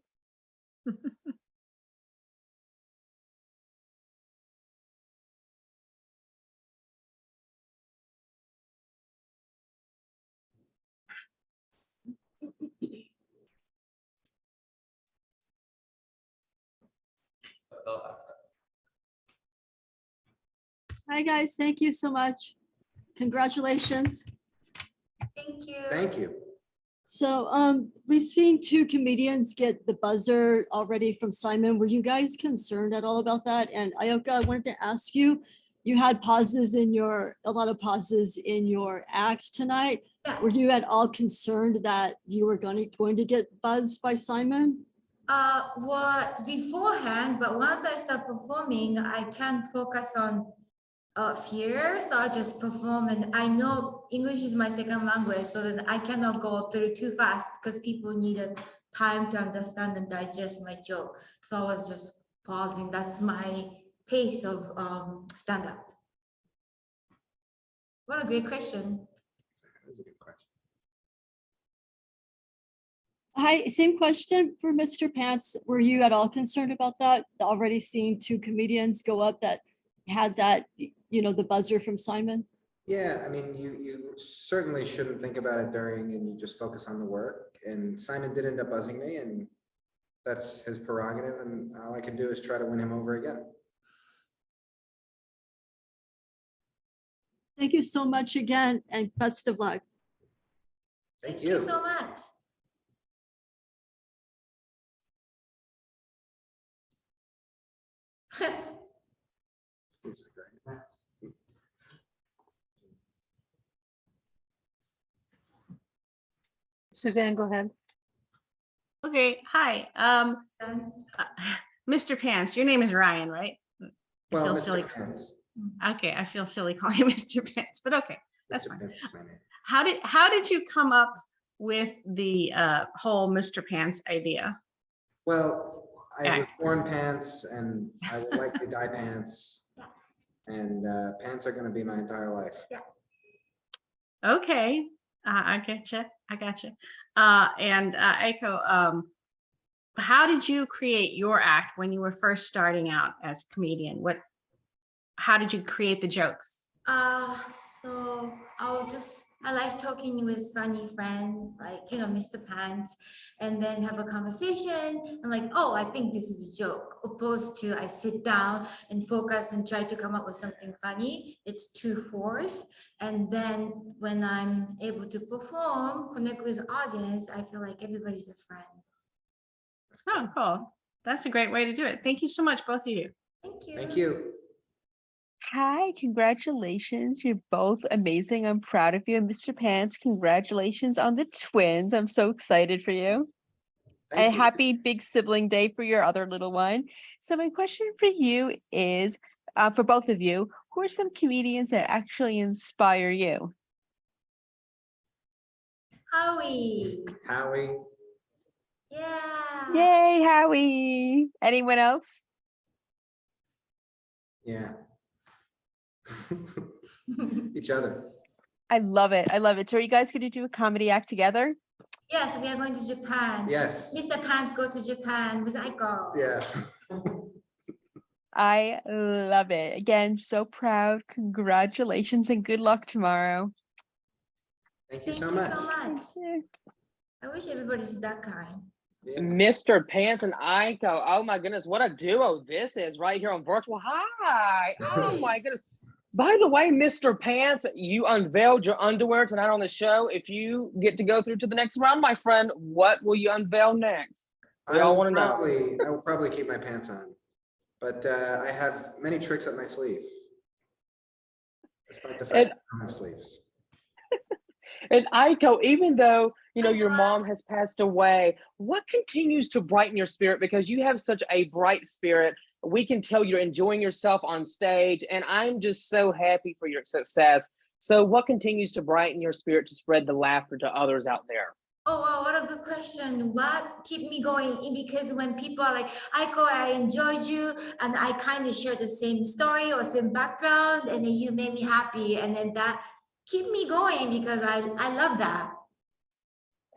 S9: Hi, guys. Thank you so much. Congratulations.
S18: Thank you.
S13: Thank you.
S9: So we've seen two comedians get the buzzer already from Simon. Were you guys concerned at all about that? And Ayoka, I wanted to ask you, you had a lot of pauses in your act tonight.
S18: Yeah.
S9: Were you at all concerned that you were going to get buzzed by Simon?
S19: What beforehand, but once I start performing, I can't focus on fear, so I just perform, and I know English is my second language, so then I cannot go through too fast because people needed time to understand and digest my joke. So I was just pausing. That's my pace of stand-up. What a great question.
S13: That's a good question.
S9: Hi, same question for Mr. Pants. Were you at all concerned about that? Already seeing two comedians go up that had that, you know, the buzzer from Simon?
S20: Yeah, I mean, you certainly shouldn't think about it during, and you just focus on the work. And Simon did end up buzzing me, and that's his prerogative. And all I can do is try to win him over again.
S9: Thank you so much again, and best of luck.
S19: Thank you so much.
S20: This is great.
S4: Suzanne, go ahead.
S2: Okay, hi. Mr. Pants, your name is Ryan, right? I
S20: Well,
S2: feel
S20: Mr.
S2: silly.
S20: Pants.
S2: Okay, I feel silly calling you Mr. Pants, but okay, that's
S20: Mr.
S2: fine.
S20: Pants is my name.
S2: How did you come up with the whole Mr. Pants idea?
S20: Well, I was born pants, and I will likely die pants. And pants are going to be my entire life.
S19: Yeah.
S2: Okay, I getcha. I gotcha. And Aiko, how did you create your act when you were first starting out as a comedian? How did you create the jokes?
S19: So I like talking with funny friends, like, you know, Mr. Pants, and then have a conversation. I'm like, oh, I think this is a joke, opposed to I sit down and focus and try to come up with something funny. It's too forced. And then when I'm able to perform, connect with the audience, I feel like everybody's a friend.
S2: Oh, cool. That's a great way to do it. Thank you so much, both of you.
S19: Thank you.
S20: Thank you.
S4: Hi, congratulations. You're both amazing. I'm proud of you. And Mr. Pants, congratulations on the twins. I'm so excited for you.
S20: Thank
S4: And
S20: you.
S4: happy big sibling day for your other little one. So my question for you is, for both of you, who are some comedians that actually inspire you?
S19: Howie.
S20: Howie.
S19: Yeah.
S4: Yay, Howie. Anyone else?
S20: Yeah. Each other.
S4: I love it. I love it. So are you guys going to do a comedy act together?
S19: Yes, we are going to Japan.
S20: Yes.
S19: Mr. Pants go to Japan with Aiko.
S20: Yeah.
S4: I love it. Again, so proud. Congratulations and good luck tomorrow.
S20: Thank you
S19: Thank
S20: so
S19: you
S20: much.
S19: so much. I wish everybody's that kind.
S7: Mr. Pants and Aiko. Oh my goodness, what a duo this is right here on virtual. Hi. Oh my goodness. By the way, Mr. Pants, you unveiled your underwear tonight on the show. If you get to go through to the next round, my friend, what will you unveil next? We all want to know.
S20: I will probably keep my pants on, but I have many tricks up my sleeve, despite the fact that I don't have sleeves.
S7: And Aiko, even though, you know, your mom has passed away, what continues to brighten your spirit? Because you have such a bright spirit. We can tell you're enjoying yourself on stage, and I'm just so happy for your success. So what continues to brighten your spirit to spread the laughter to others out there?
S19: Oh, wow, what a good question. What keep me going? Because when people are like, Aiko, I enjoyed you, and I kind of share the same story or same background, and then you made me happy. And then that keep me going because I love that.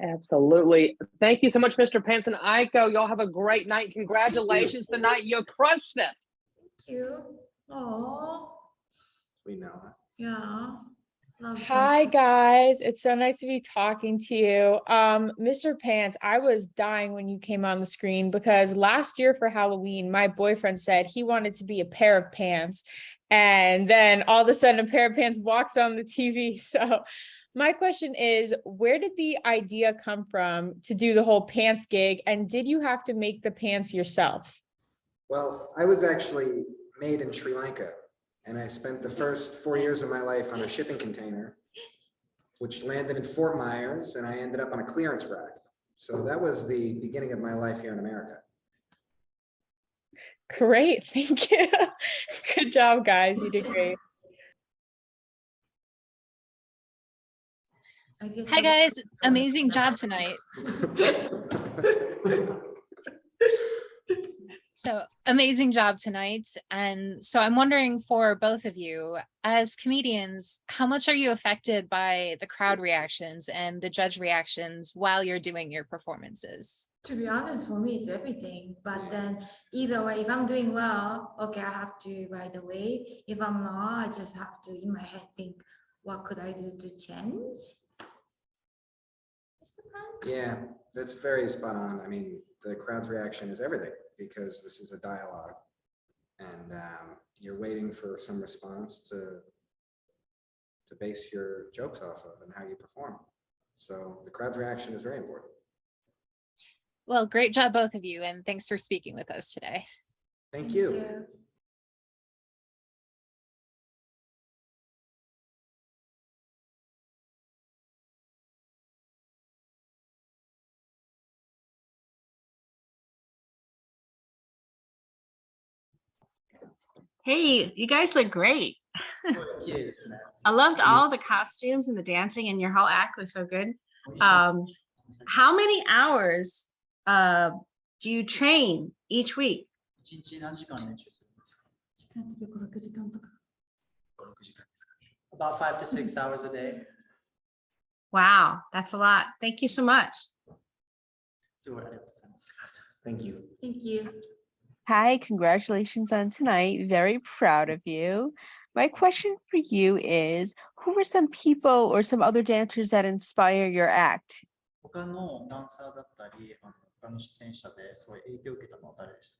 S7: Absolutely. Thank you so much, Mr. Pants and Aiko. Y'all have a great night. Congratulations tonight. You crushed it.
S19: Thank you. Oh,
S20: We know.
S19: yeah.
S8: Hi guys, it's so nice to be talking to you. Mr. Pants, I was dying when you came on the screen because last year for Halloween, my boyfriend said he wanted to be a pair of pants. And then all of a sudden a pair of pants walks on the TV. So my question is, where did the idea come from to do the whole pants gig? And did you have to make the pants yourself?
S20: Well, I was actually made in Sri Lanka, and I spent the first 4 years of my life on a shipping container, which landed in Fort Myers, and I ended up on a clearance rack. So that was the beginning of my life here in America.
S8: Great, thank you. Good job, guys. You did great.
S5: Hi guys, amazing job tonight. So amazing job tonight. And so I'm wondering for both of you, as comedians, how much are you affected by the crowd reactions and the judge reactions while you're doing your performances?
S19: To be honest, for me, it's everything. But then either way, if I'm doing well, okay, I have to right away. If I'm not, I just have to, in my head, think, what could I do to change?
S20: Yeah, that's very spot on. I mean, the crowd's reaction is everything because this is a dialogue, and you're waiting for some response to base your jokes off of and how you perform. So the crowd's reaction is very important.
S5: Well, great job, both of you, and thanks for speaking with us today.
S20: Thank you.
S2: Hey, you guys look great. I loved all the costumes and the dancing, and your whole act was so good. How many hours do you train each week?
S21: About 5 to 6 hours a day.
S2: Wow, that's a lot. Thank you so much.
S21: Thank you.
S19: Thank you.
S4: Hi, congratulations on tonight. Very proud of you. My question for you is, who are some people or some other dancers that inspire your act?
S21: 他のダンサーだったり、他の出演者ですごい影響を受けたのは誰でした？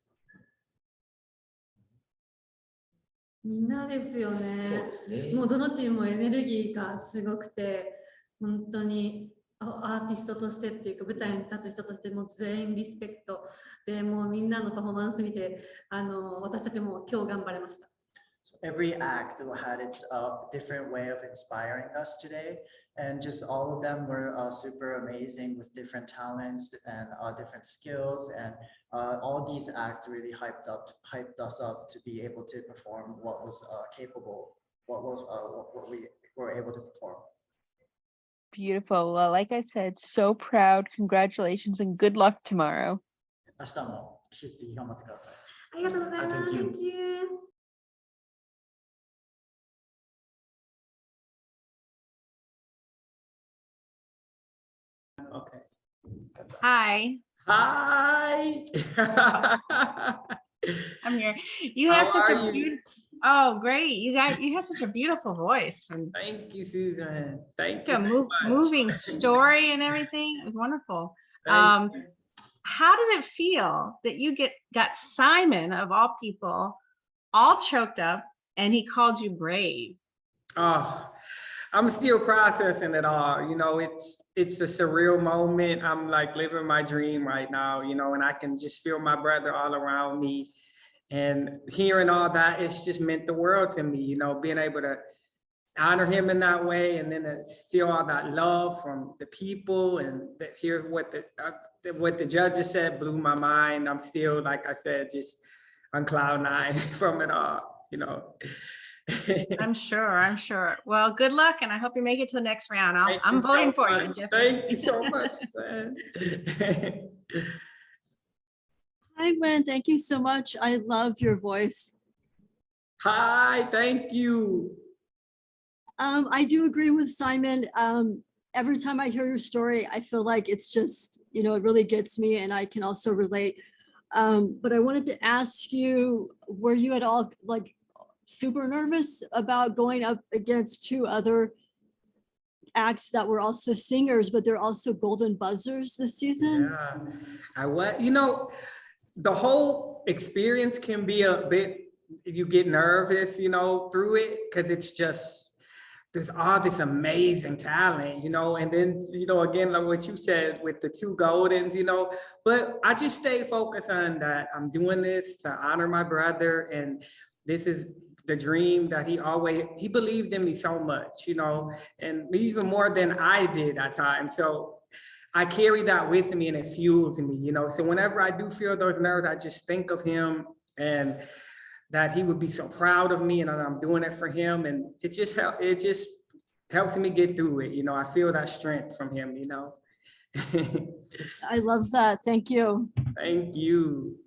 S18: みんなですよね。
S21: そうですね。
S18: もうどのチームもエネルギーがすごくて、本当にアーティストとしてっていうか舞台に立つ人としても全員リスペクトで、もうみんなのパフォーマンス見て、私たちも今日頑張れました。
S21: So every act had its different way of inspiring us today, and just all of them were super amazing with different talents and different skills, and all these acts really hyped us up to be able to perform what was capable, what we were able to perform.
S4: Beautiful. Well, like I said, so proud. Congratulations and good luck tomorrow.
S21: 明日も引き続き頑張ってください。
S18: ありがとうございます。
S21: Thank you.
S18: Thank you.
S21: Okay.
S2: Hi.
S3: Hi.
S2: I'm here. You have such a beautiful. Oh, great! You have such a beautiful voice, and
S3: thank you, Susan. Thank
S2: a
S3: you so much.
S2: moving story and everything. It was wonderful.
S3: Thank you.
S2: How did it feel that you got Simon of all people all choked up and he called you brave?
S3: Oh, I'm still processing it all. You know, it's a surreal moment. I'm like living my dream right now, you know, and I can just feel my brother all around me. And hearing all that, it's just meant the world to me, you know, being able to
S10: honor him in that way, and then to feel all that love from the people, and that hear what the judges said blew my mind. I'm still, like I said, just on cloud nine from it all, you know.
S2: I'm sure. Well, good luck, and I hope you make it to the next round.
S10: Thank
S2: I'm
S10: you
S2: voting
S10: so
S2: for you.
S10: much.
S2: Definitely.
S10: Thank you so much, man.
S9: Hi, Gwen. Thank you so much. I love your voice.
S10: Hi, thank you.
S9: I do agree with Simon. Every time I hear your story, I feel like it's just, you know, it really gets me, and I can also relate. But I wanted to ask you, were you at all like super nervous about going up against two other acts that were also singers, but they're also golden buzzers this season?
S10: Yeah, you know, the whole experience can be a bit, you get nervous, you know, through it, because it's just, there's all this amazing talent, you know, and then, you know, again, like what you said with the two Goldens, you know, but I just stay focused on that. I'm doing this to honor my brother, and this is the dream that he believed in me so much, you know, and even more than I did at times. So I carry that with me, and it fuels me, you know. So whenever I do feel those nerves, I just think of him, and that he would be so proud of me, and I'm doing it for him. And it just helps me get through it. You know, I feel that strength from him, you know.
S9: I love that. Thank you.
S10: Thank you.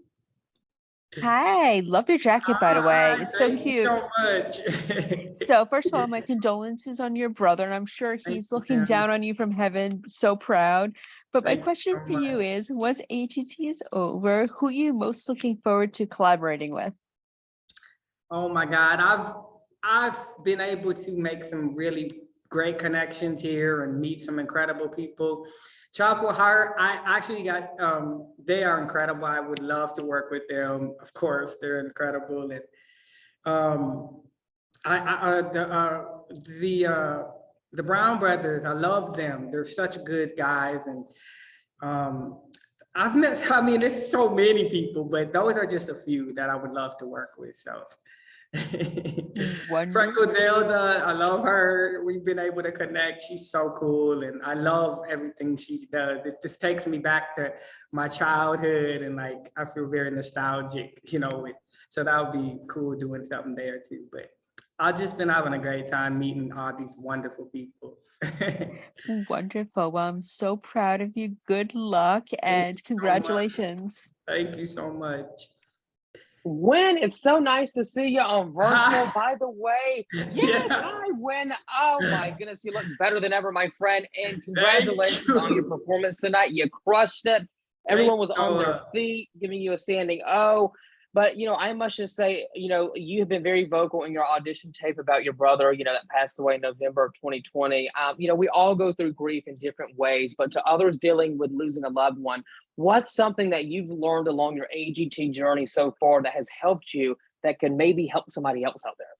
S4: Hi, love your jacket, by the way. It's so
S10: Thank you
S4: cute.
S10: so much.
S4: So first of all, my condolences on your brother, and I'm sure he's looking down on you from heaven, so proud. But my
S10: Thank you
S4: question
S10: so
S4: for you is, once AGT is over, who are you most looking forward to collaborating with?
S10: Oh my God, I've been able to make some really great connections here and meet some incredible people. Chapel Heart, I actually got, they are incredible. I would love to work with them. Of course, they're incredible. And the Brown brothers, I love them. They're such good guys. And I've met, I mean, there's so many people, but those are just a few that I would love to work with. So Freckle Zelda, I love her. We've been able to connect. She's so cool, and I love everything she does. It just takes me back to my childhood, and like I feel very nostalgic, you know. So that would be cool doing something there too. But I've just been having a great time meeting all these wonderful people.
S4: Wonderful. Well, I'm so proud of you. Good luck and congratulations.
S10: Thank you so much.
S7: Gwen, it's so nice to see you on virtual. By the way, yes, hi, Gwen. Oh my goodness, you look better than ever, my friend. And congratulations on your performance tonight. You crushed it. Everyone was on their feet, giving you a standing O. But, you know, I must just say, you know, you have been very vocal in your audition tape about your brother, you know, that passed away in November of 2020. You know, we all go through grief in different ways, but to others dealing with losing a loved one, what's something that you've learned along your AGT journey so far that has helped you that can maybe help somebody else out there?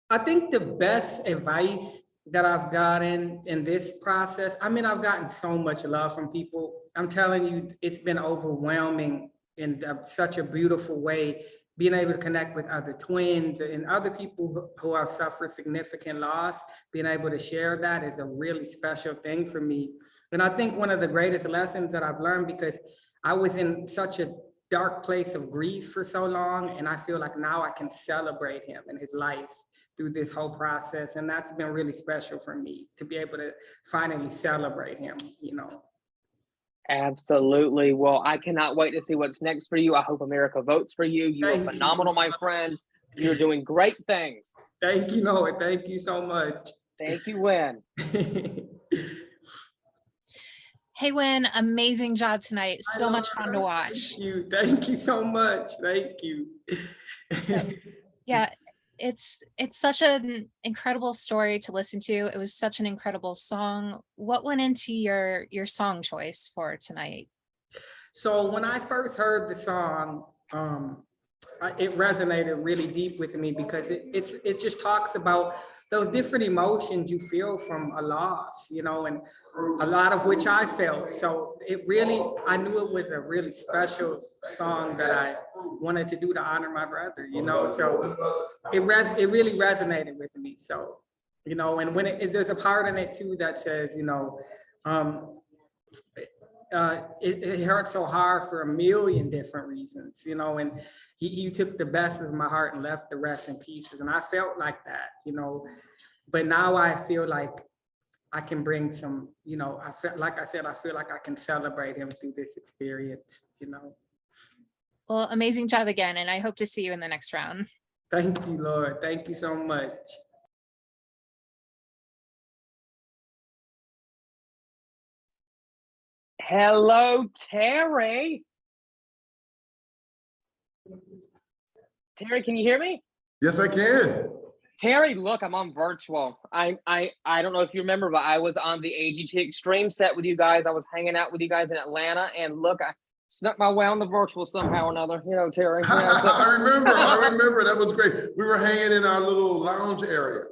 S10: I think the best advice that I've gotten in this process, I mean, I've gotten so much love from people. I'm telling you, it's been overwhelming in such a beautiful way, being able to connect with other twins and other people who have suffered significant loss. Being able to share that is a really special thing for me. And I think one of the greatest lessons that I've learned, because I was in such a dark place of grief for so long, and I feel like now I can celebrate him and his life through this whole process. And that's been really special for me to be able to finally celebrate him, you know.
S7: Absolutely. Well, I cannot wait to see what's next for you. I hope America votes for you. You are phenomenal, my friend. You're doing great things.
S10: Thank you, Noah. Thank you so much.
S7: Thank you, Gwen.
S5: Hey, Wynn, amazing job tonight. So much fun to watch.
S10: Thank you so much. Thank you.
S5: So, yeah, it's such an incredible story to listen to. It was such an incredible song. What went into your song choice for tonight?
S10: So when I first heard the song, it resonated really deep with me, because it just talks about those different emotions you feel from a loss, you know, and a lot of which I felt. So I knew it was a really special song that I wanted to do to honor my brother, you know. So it really resonated with me. So, you know, and when there's a part in it too that says, you know, it hurt so hard for a million different reasons, you know, and he took the best of my heart and left the rest in pieces. And I felt like that, you know, but now I feel like I can bring some, you know, I feel like I can celebrate him through this experience, you know.
S5: Well, amazing job again. And I hope to see you in the next round.
S10: Thank you, Lord. Thank you so much.
S7: Hello, Terry. Terry, can you hear me?
S11: Yes, I can.
S7: Terry, look, I'm on virtual. I don't know if you remember, but I was on the AGT Extreme set with you guys. I was hanging out with you guys in Atlanta, and look, I snuck my way on the virtual somehow or another. You know, Terry. You know,
S11: I remember. That was great. We were hanging in our little lounge area.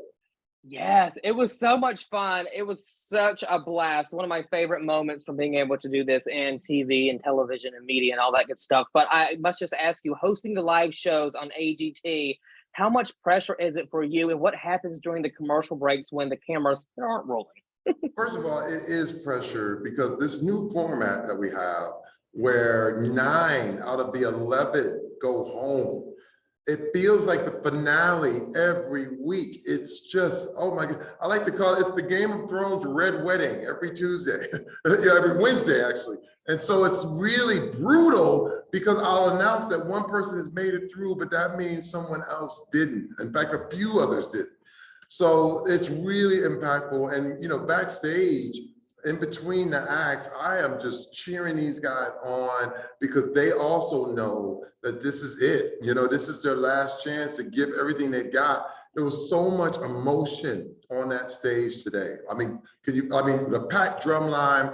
S7: Yes, it was so much fun. It was such a blast. One of my favorite moments from being able to do this in TV and television and media and all that good stuff. But I must just ask you, hosting the live shows on AGT, how much pressure is it for you, and what happens during the commercial breaks when the cameras aren't rolling?
S11: First of all, it is pressure because this new format that we have where 9 out of the 11 go home, it feels like the finale every week. It's just, oh my God. I like to call it, it's the Game of Thrones Red Wedding every Tuesday, every Wednesday actually. And so it's really brutal because I'll announce that one person has made it through, but that means someone else didn't. In fact, a few others didn't. So it's really impactful. And, you know, backstage, in between the acts, I am just cheering these guys on because they also know that this is it. You know, this is their last chance to give everything they've got. There was so much emotion on that stage today. I mean, the packed drum line,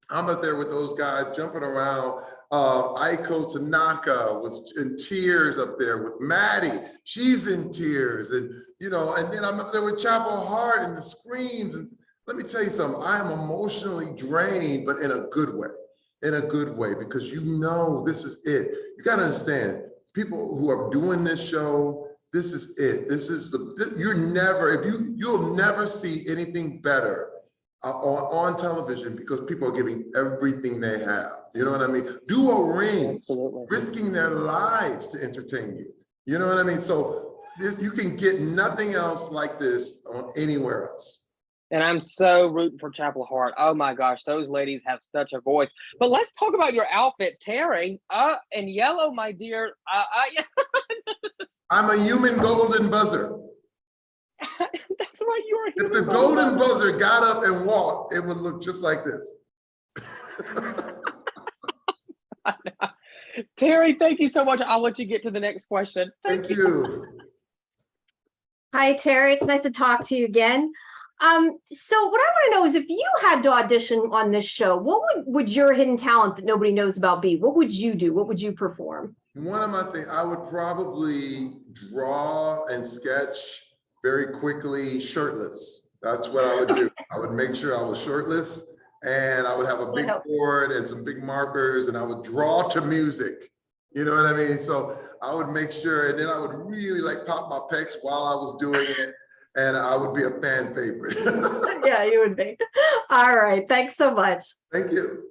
S11: I'm up there with those guys jumping around. Aiko Tanaka was in tears up there with Maddie. She's in tears. And, you know, and then I'm up there with Chapel Hart and the screams. And let me tell you something, I am emotionally drained, but in a good way, because you know this is it. You got to understand, people who are doing this show, this is it. This is you'll never see anything better on television because people are giving everything they have. You know what I mean? Duo rings, risking their lives to entertain you. You know what I mean? So you can get nothing else like this on anywhere else.
S7: And I'm so rooting for Chapel Hart. Oh my gosh, those ladies have such a voice. But let's talk about your outfit, Terry. In yellow, my dear.
S11: I'm a human golden buzzer.
S7: That's why you were here.
S11: If the golden buzzer got up and walked, it would look just like this.
S7: Terry, thank you so much. I'll let you get to the next question.
S11: Thank you.
S14: Hi, Terry. It's nice to talk to you again. So what I want to know is if you had to audition on this show, what would your hidden talent that nobody knows about be? What would you do? What would you perform?
S11: One of my things, I would probably draw and sketch very quickly shirtless. That's what I would do. I would make sure I was shirtless and I would have a big board and some big markers and I would draw to music. You know what I mean? So I would make sure, and then I would really like pop my pecs while I was doing it. And I would be a fan favorite.
S14: Yeah, you would be. All right. Thanks so much.
S11: Thank you.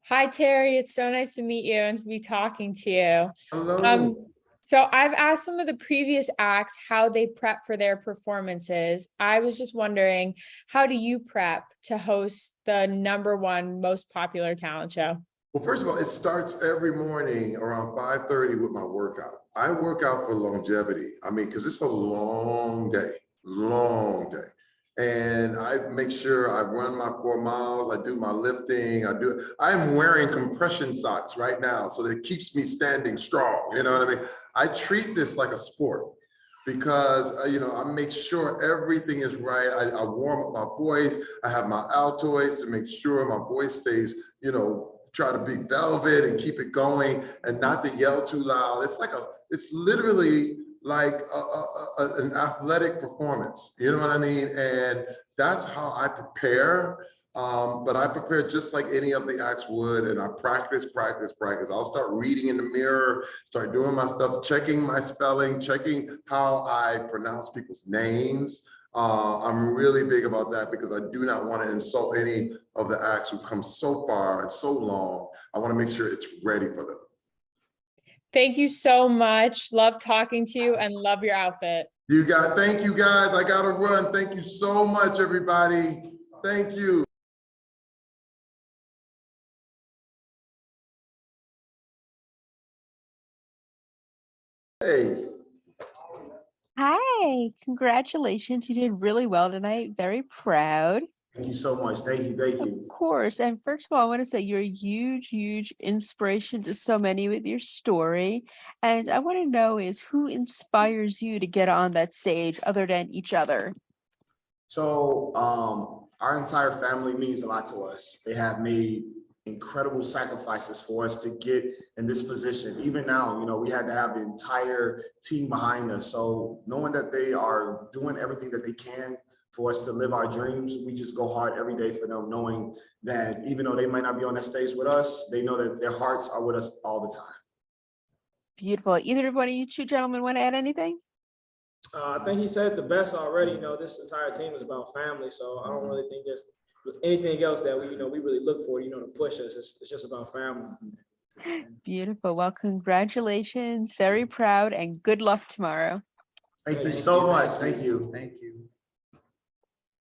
S8: Hi, Terry. It's so nice to meet you and to be talking to you.
S11: Hello.
S8: So I've asked some of the previous acts how they prep for their performances. I was just wondering, how do you prep to host the #1 most popular talent show?
S11: Well, first of all, it starts every morning around 5:30 with my workout. I work out for longevity. I mean, because it's a long day. And I make sure I run my 4 miles, I do my lifting, I'm wearing compression socks right now, so that it keeps me standing strong, you know what I mean? I treat this like a sport because, you know, I make sure everything is right. I warm up my voice, I have my Altoids to make sure my voice stays, you know, try to be velvet and keep it going and not to yell too loud. It's literally like an athletic performance, you know what I mean? And that's how I prepare. But I prepare just like any of the acts would, and I practice. I'll start reading in the mirror, start doing my stuff, checking my spelling, checking how I pronounce people's names. I'm really big about that because I do not want to insult any of the acts who come so far and so long. I want to make sure it's ready for them.
S8: Thank you so much. Love talking to you and love your outfit.
S11: Thank you guys. I gotta run. Thank you so much, everybody. Thank you. Hey.
S4: Hi, congratulations. You did really well tonight. Very proud.
S16: Thank you so much. Thank you. Thank you.
S4: Of course. And first of all, I want to say you're a huge inspiration to so many with your story. And I want to know is who inspires you to get on that stage other than each other?
S16: So our entire family means a lot to us. They have made incredible sacrifices for us to get in this position. Even now, you know, we had to have the entire team behind us. So knowing that they are doing everything that they can for us to live our dreams, we just go hard every day for them, knowing that even though they might not be on that stage with us, they know that their hearts are with us all the time.
S4: Beautiful. Either one of you two gentlemen want to add anything?
S22: I think he said the best already. You know, this entire team is about family, so I don't really think there's anything else that we really look for, to push us. It's just about family.
S4: Beautiful. Well, congratulations. Very proud and good luck tomorrow.
S16: Thank you so much. Thank you.
S20: Thank you.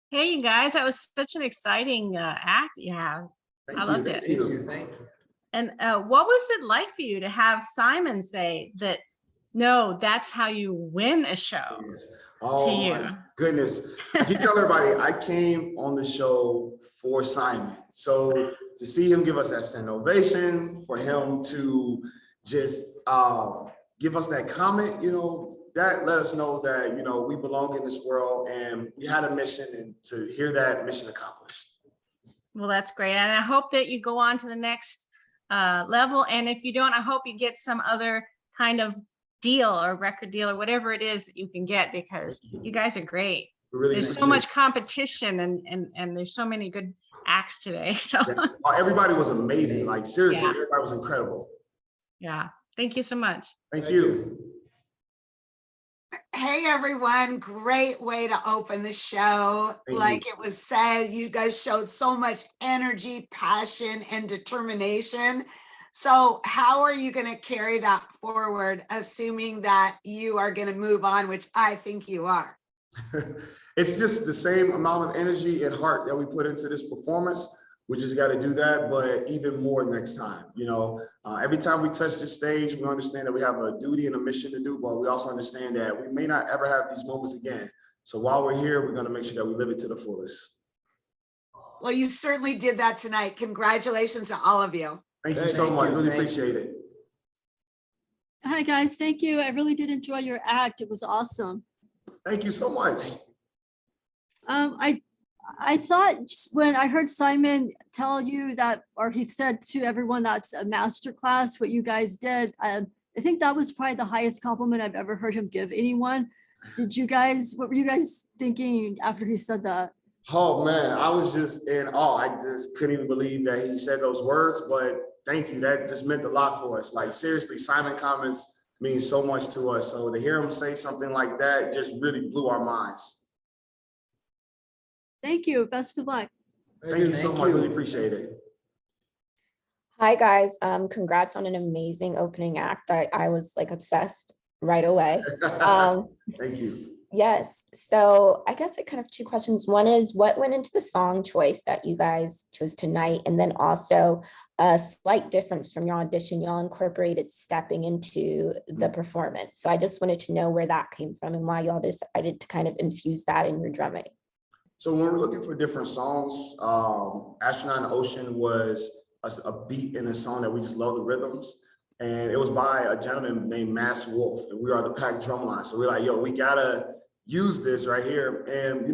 S2: Hey, you guys, that was such an exciting act you have. I loved it.
S20: Thank you. Thank you.
S2: And what was it like for you to have Simon say that, no, that's how you win a show?
S16: Oh my goodness. I keep telling everybody I came on the show for Simon. So to see him give us that standing ovation, for him to just give us that comment, that let us know that, we belong in this world and we had a mission, and to hear that mission accomplished.
S2: Well, that's great. And I hope that you go on to the next level. And if you don't, I hope you get some other kind of deal or record deal or whatever it is that you can get, because you guys are great.
S16: Really
S2: there's so much competition and there's so many good acts today. So
S16: yes. Everybody was amazing. Like seriously,
S2: yeah.
S16: Everybody was incredible.
S2: Yeah. Thank you so much.
S16: Thank you.
S12: Hey everyone, great way to open the show. Like it was said, you guys showed so much energy, passion, and determination. So how are you going to carry that forward, assuming that you are going to move on, which I think you are?
S16: It's just the same amount of energy and heart that we put into this performance. We just got to do that, but even more next time. Every time we touch the stage, we understand that we have a duty and a mission to do, but we also understand that we may not ever have these moments again. So while we're here, we're going to make sure that we live it to the fullest.
S12: Well, you certainly did that tonight. Congratulations to all of you.
S16: Thank you so much. Really appreciate it.
S9: Hi, guys. Thank you. I really did enjoy your act. It was awesome.
S16: Thank you so much.
S9: I thought just when I heard Simon tell you that, or he said to everyone that's a masterclass, what you guys did, I think that was probably the highest compliment I've ever heard him give anyone. What were you guys thinking after he said that?
S16: Oh man, I was just in awe. I just couldn't even believe that he said those words, but thank you. That just meant a lot for us. Like seriously, Simon comments mean so much to us. So to hear him say something like that just really blew our minds.
S9: Thank you. Best of luck.
S16: Thank you so much. Really appreciate it.
S15: Hi guys. Congrats on an amazing opening act. I was like obsessed right away.
S16: Thank you.
S15: Yes. So I guess kind of two questions. One is what went into the song choice that you guys chose tonight? And then also a slight difference from your audition, y'all incorporated stepping into the performance. So I just wanted to know where that came from and why y'all decided to kind of infuse that in your drumming.
S16: So when we're looking for different songs, Astronaut in the Ocean was a beat in a song that we just love the rhythms. And it was by a gentleman named Mass Wolf, and we are the packed drumline. So we're like, yo, we gotta use this right here. And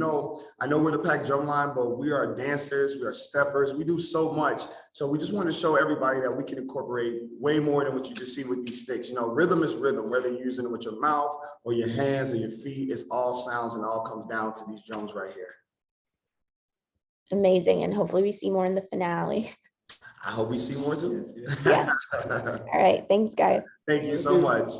S16: I know we're the packed drumline, but we are dancers, we are steppers, we do so much. So we just want to show everybody that we can incorporate way more than what you just see with these sticks. Rhythm is rhythm, whether you're using it with your mouth or your hands or your feet, it's all sounds and all comes down to these drums right here.
S15: amazing. And hopefully we see more in the finale.
S16: I hope we see more too.
S15: Yeah. All right. Thanks, guys.
S16: Thank you so much.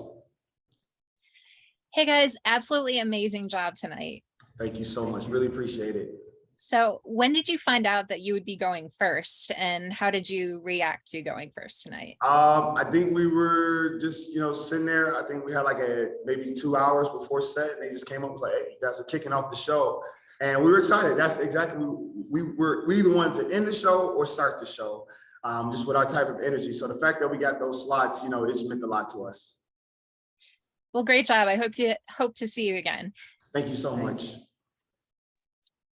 S5: Hey guys, absolutely amazing job tonight.
S16: Thank you so much. Really appreciate it.
S5: So when did you find out that you would be going first, and how did you react to going first tonight?
S16: I think we were just, sitting there. I think we had like maybe 2 hours before set, and they just came up and like, hey, you guys are kicking off the show. And we were excited. That's exactly, we either wanted to end the show or start the show, just with our type of energy. So the fact that we got those slots, it just meant a lot to us.
S5: Well, great job. I hope to see you again.
S16: Thank you so much.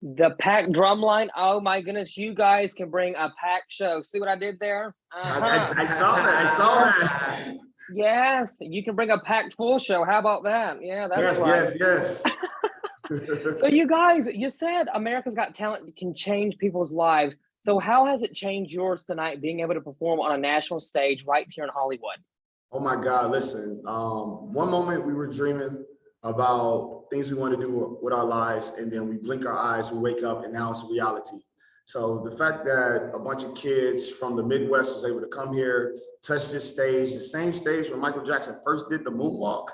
S7: The packed drum line. Oh my goodness, you guys can bring a packed show. See what I did there?
S16: I saw that.
S7: Yes, you can bring a packed full show. How about that? Yeah, that's right.
S16: Yes.
S7: So you guys, you said America's Got Talent can change people's lives. So how has it changed yours tonight, being able to perform on a national stage right here in Hollywood?
S16: Oh my God, listen, one moment we were dreaming about things we want to do with our lives, and then we blink our eyes, we wake up, and now it's reality. So the fact that a bunch of kids from the Midwest was able to come here, touch this stage, the same stage when Michael Jackson first did the moonwalk,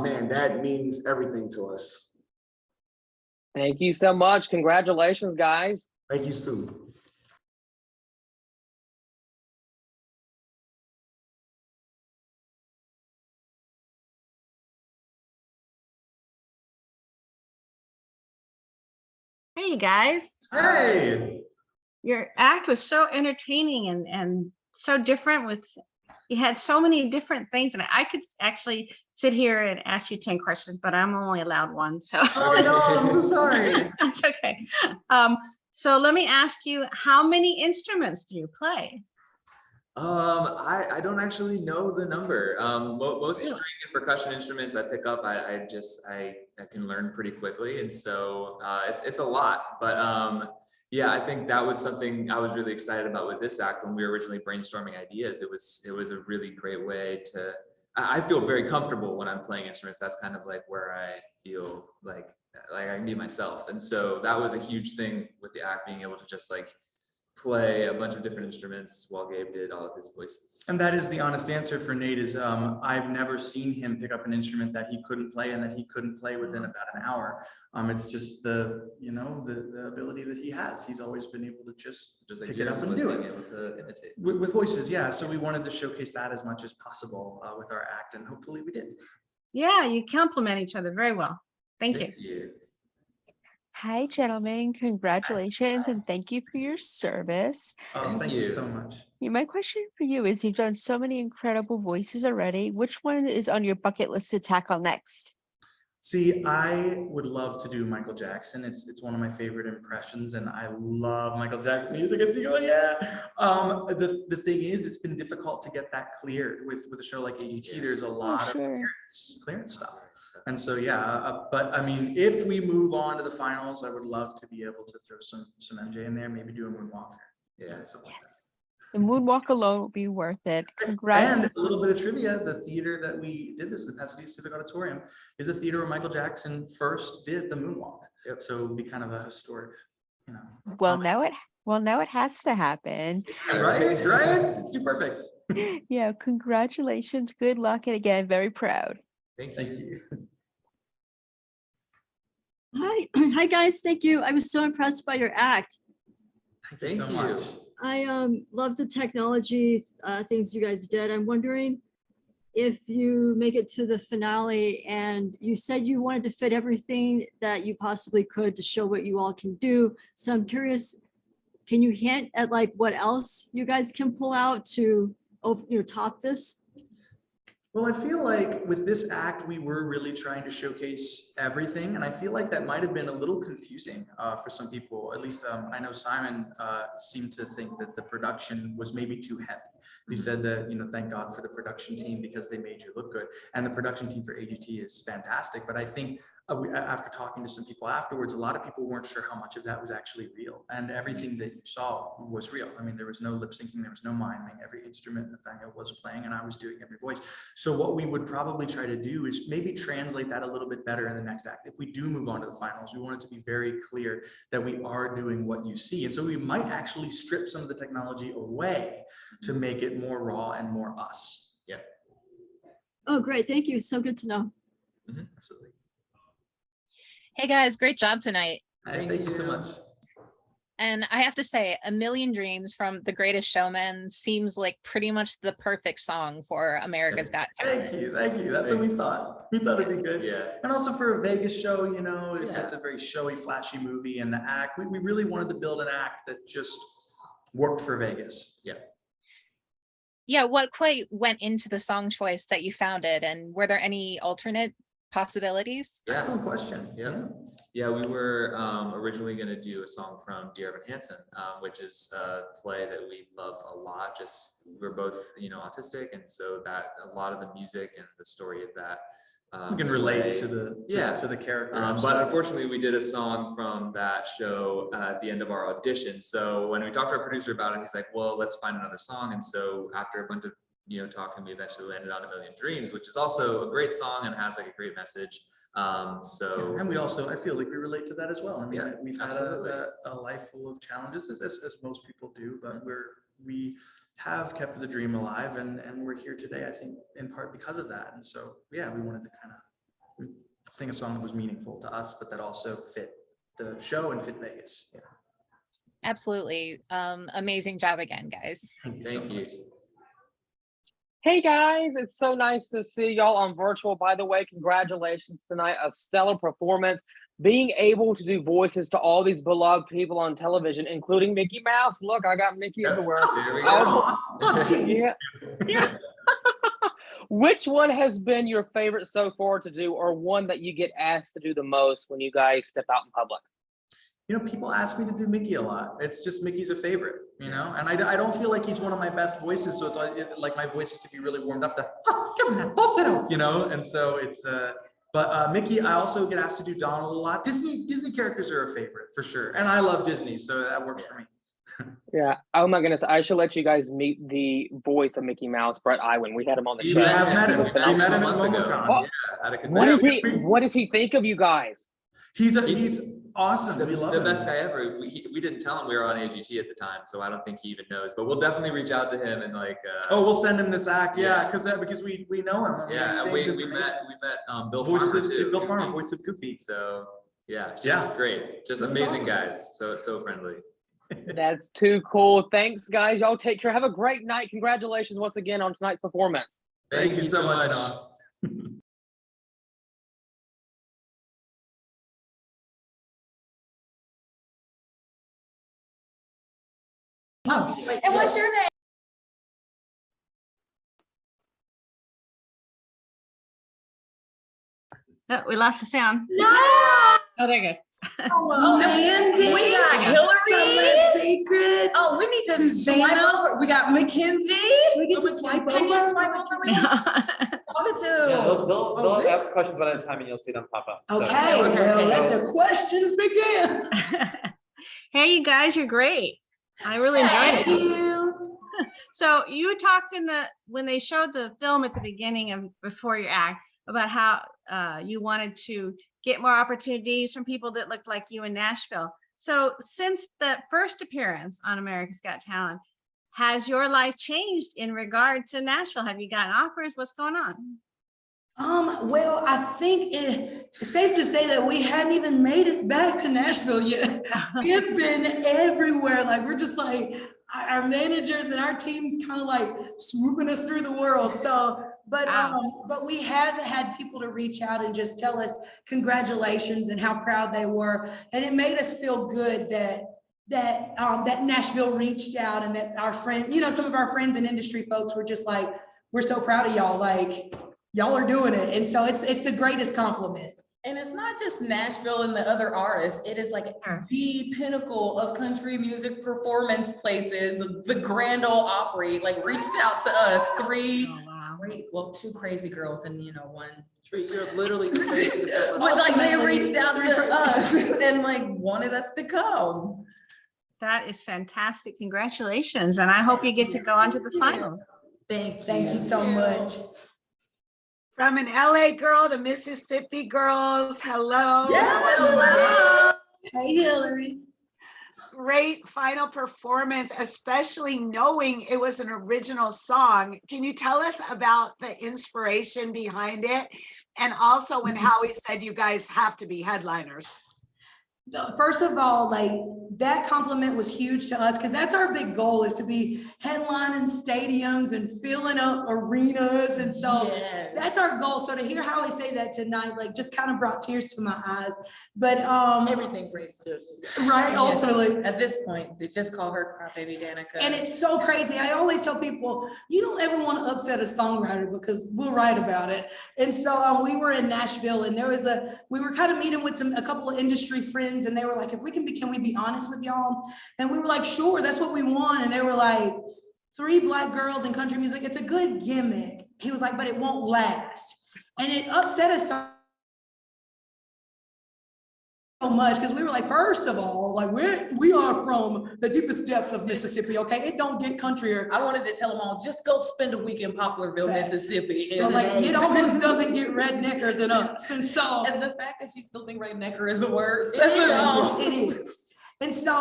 S16: man, that means everything to us.
S7: Thank you so much. Congratulations, guys.
S16: Thank you, Sue.
S2: Hey, you guys.
S3: Hey.
S2: Your act was so entertaining and so different. You had so many different things, and I could actually sit here and ask you 10 questions, but I'm only allowed one. So
S3: oh no, I'm so sorry.
S2: That's okay. So let me ask you, how many instruments do you play?
S1: I don't actually know the number. Most string and percussion instruments I pick up, I can learn pretty quickly, and so it's a lot. But yeah, I think that was something I was really excited about with this act when we were originally brainstorming ideas. It was a really great way to. I feel very comfortable when I'm playing instruments. That's kind of like where I feel like I can be myself, and so that was a huge thing with the act, being able to just like play a bunch of different instruments while Gabe did all of his voices.
S6: And that is the honest answer for Nate is I've never seen him pick up an instrument that he couldn't play and that he couldn't play within about an hour. It's just the ability that he has. He's always been able to just like pick it up and do it.
S1: Able to imitate.
S6: With voices, yeah. So we wanted to showcase that as much as possible with our act, and hopefully we did.
S2: Yeah, you complement each other very well. Thank you.
S4: Hi, gentlemen. Congratulations and thank you for your service.
S6: Thank you so much.
S4: My question for you is, you've done so many incredible voices already. Which one is on your bucket list to tackle next?
S6: See, I would love to do Michael Jackson. It's one of my favorite impressions, and I love Michael Jackson music. Yeah. The thing is, it's been difficult to get that cleared with a show like AGT. There's a lot of clearance stuff, and so yeah. But I mean, if we move on to the finals, I would love to be able to throw some MJ in there, maybe do a moonwalker. Yeah.
S4: Yes. The moonwalk alone will be worth it.
S6: And a little bit of trivia, the theater that we did this, the Pasadena Civic Auditorium, is a theater where Michael Jackson first did the moonwalk. Yep. So it would be kind of a historic,
S4: Well, now it has to happen.
S6: Right? It's too perfect.
S4: Yeah, congratulations. Good luck. And again, very proud.
S6: Thank you.
S9: Hi guys. Thank you. I was so impressed by your act.
S6: Thank you so much.
S9: I love the technology things you guys did. I'm wondering if you make it to the finale, and you said you wanted to fit everything that you possibly could to show what you all can do. So I'm curious, can you hint at like what else you guys can pull out to top this?
S6: Well, I feel like with this act, we were really trying to showcase everything. And I feel like that might have been a little confusing for some people. At least I know Simon seemed to think that the production was maybe too heavy. He said that, thank God for the production team because they made you look good. And the production team for AGT is fantastic. But I think after talking to some people afterwards, a lot of people weren't sure how much of that was actually real. And everything that you saw was real. I mean, there was no lip syncing, there was no miming. Every instrument Nathaniel was playing and I was doing every voice. So what we would probably try to do is maybe translate that a little bit better in the next act. If we do move on to the finals, we want it to be very clear that we are doing what you see. And so we might actually strip some of the technology away to make it more raw and more us. Yeah.
S9: Oh, great. Thank you. So good to know.
S6: Absolutely.
S5: Hey guys, great job tonight.
S6: Thank you so much.
S5: And I have to say, A Million Dreams from The Greatest Showman seems like pretty much the perfect song for America's Got Talent.
S6: Thank you. That's what we thought. We thought it'd be good.
S1: Yeah.
S6: And also for a Vegas show, it's a very showy, flashy movie, and the act, we really wanted to build an act that just worked for Vegas. Yeah.
S5: Yeah, what quite went into the song choice that you founded, and were there any alternate possibilities?
S1: Yeah.
S6: Excellent question.
S1: Yeah, we were originally going to do a song from Dear Evan Hansen, which is a play that we love a lot. Just we're both, autistic, and so that a lot of the music and the story of that
S6: You can relate to the character.
S1: But unfortunately, we did a song from that show at the end of our audition. So when we talked to our producer about it, he's like, "Well, let's find another song." And so after a bunch of talking, we eventually landed on A Million Dreams, which is also a great song and has like a great message.
S6: And we also, I feel like we relate to that as well. I mean, we've had
S1: absolutely.
S6: a life full of challenges, as most people do, but we have kept the dream alive, and we're here today, I think, in part because of that. And so, yeah, we wanted to kind of sing a song that was meaningful to us, but that also fit the show and fit Vegas. Yeah.
S5: Absolutely. Amazing job again, guys.
S1: Thank you.
S7: Hey guys, it's so nice to see y'all on virtual. By the way, congratulations tonight, a stellar performance. Being able to do voices to all these beloved people on television, including Mickey Mouse. Look, I got Mickey everywhere.
S1: There we go.
S7: Yeah. Which one has been your favorite so far to do, or one that you get asked to do the most when you guys step out in public?
S6: People ask me to do Mickey a lot. It's just Mickey's a favorite, and I don't feel like he's one of my best voices. So it's like my voice is to be really warmed up to, and so it's, but Mickey, I also get asked to do Donald a lot. Disney characters are a favorite for sure. And I love Disney, so that works for me.
S7: Yeah. Oh my goodness. I should let you guys meet the voice of Mickey Mouse, Brett Iwan. We had him on the show.
S6: We have met him. We met him at MomoCon.
S7: What does he think of you guys?
S6: He's awesome.
S1: We
S6: love
S1: the
S6: him.
S1: best guy ever. We didn't tell him we were on AGT at the time, so I don't think he even knows. But we'll definitely reach out to him and like.
S6: We'll send him this act. Yeah, because we know him.
S1: Yeah, we met Bill Farmer too.
S6: Bill Farmer, voice of Goofy.
S1: So yeah, just great, just amazing guys. So friendly.
S7: That's too cool. Thanks, guys. Y'all take care. Have a great night. Congratulations once again on tonight's performance.
S1: Thank you so much.
S13: And what's your name?
S2: Oh, we lost the sound.
S13: No.
S2: Oh, there you go.
S13: Oh, Mandy. We got Hillary. Secret. Oh, we need to swipe over. We got Mackenzie. We get to swipe over. Can you swipe over?
S17: They'll ask questions one at a time and you'll see them pop up.
S13: Okay, well, let the questions begin.
S2: Hey, you guys, you're great. I really enjoyed it. So you talked when they showed the film at the beginning of before your act about how you wanted to get more opportunities from people that looked like you in Nashville. So since the first appearance on America's Got Talent, has your life changed in regard to Nashville? Have you gotten offers? What's going on?
S13: Well, I think it's safe to say that we hadn't even made it back to Nashville yet. We've been everywhere. Like, we're just like, our managers and our teams kind of like swooping us through the world. So, but we have had people to reach out and just tell us congratulations and how proud they were. And it made us feel good that Nashville reached out, and that our friends, some of our friends and industry folks were just like, we're so proud of y'all. Like, y'all are doing it. And so it's the greatest compliment.
S18: And it's not just Nashville and the other artists. It is like the pinnacle of country music performance places. The Grand Ole Opry like reached out to us. Two crazy girls and one.
S22: You're literally the crazy girl.
S18: But like they reached out to us and like wanted us to come.
S2: That is fantastic. Congratulations. And I hope you get to go on to the final.
S13: Thank you so much.
S12: From an LA girl to Mississippi girls, hello.
S13: Yes. Hey, Hillary.
S12: Great final performance, especially knowing it was an original song. Can you tell us about the inspiration behind it? And also when Howie said you guys have to be headliners.
S13: First of all, like that compliment was huge to us because that's our big goal, is to be headlining stadiums and filling up arenas. And so that's our goal. So to hear Howie say that tonight, like just kind of brought tears to my eyes. But
S18: everything brings tears.
S13: Right, ultimately.
S18: At this point, they just call her Crybaby Danica.
S13: And it's so crazy. I always tell people, you don't ever want to upset a songwriter because we'll write about it. And so we were in Nashville and we were kind of meeting with a couple of industry friends, and they were like, can we be honest with y'all? And we were like, sure, that's what we want. And they were like, 3 Black girls in country music, it's a good gimmick. He was like, but it won't last. And it upset us so much because we were like, first of all, like we are from the deepest depths of Mississippi, okay? It don't get countrier.
S18: I wanted to tell them all, just go spend a week in Poplarville, Mississippi.
S13: So like, it almost doesn't get rednecker than us. And so,
S18: and the fact that you still think rednecker is a word,
S13: it is. And so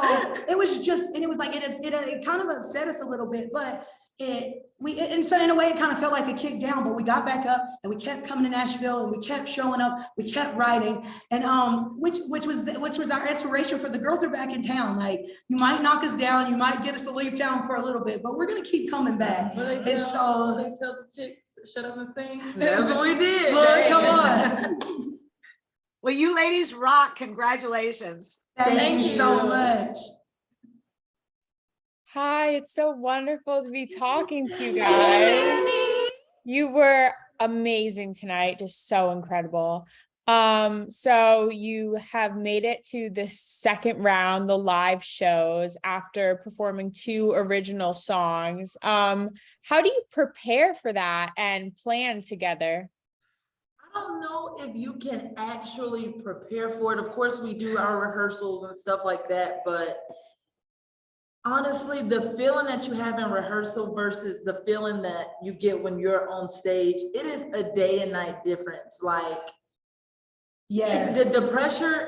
S13: it was just, and it was like, it kind of upset us a little bit, but and so in a way it kind of felt like a kick down, but we got back up and we kept coming to Nashville and we kept showing up, we kept writing, and which was our inspiration for the girls are back in town. Like, you might knock us down, you might get us to leave town for a little bit, but we're gonna keep coming back.
S18: And so they tell the chicks shut up and sing.
S13: That's
S18: what we did.
S13: Lord, come on.
S12: Well, you ladies rock. Congratulations.
S13: Thank you so much.
S8: Hi, it's so wonderful to be talking to you guys. You were amazing tonight, just so incredible. So you have made it to the second round, the live shows, after performing 2 original songs. How do you prepare for that and plan together?
S18: I don't know if you can actually prepare for it. Of course, we do our rehearsals and stuff like that, but honestly, the feeling that you have in rehearsal versus the feeling that you get when you're on stage, it is a day and night difference. Like, the pressure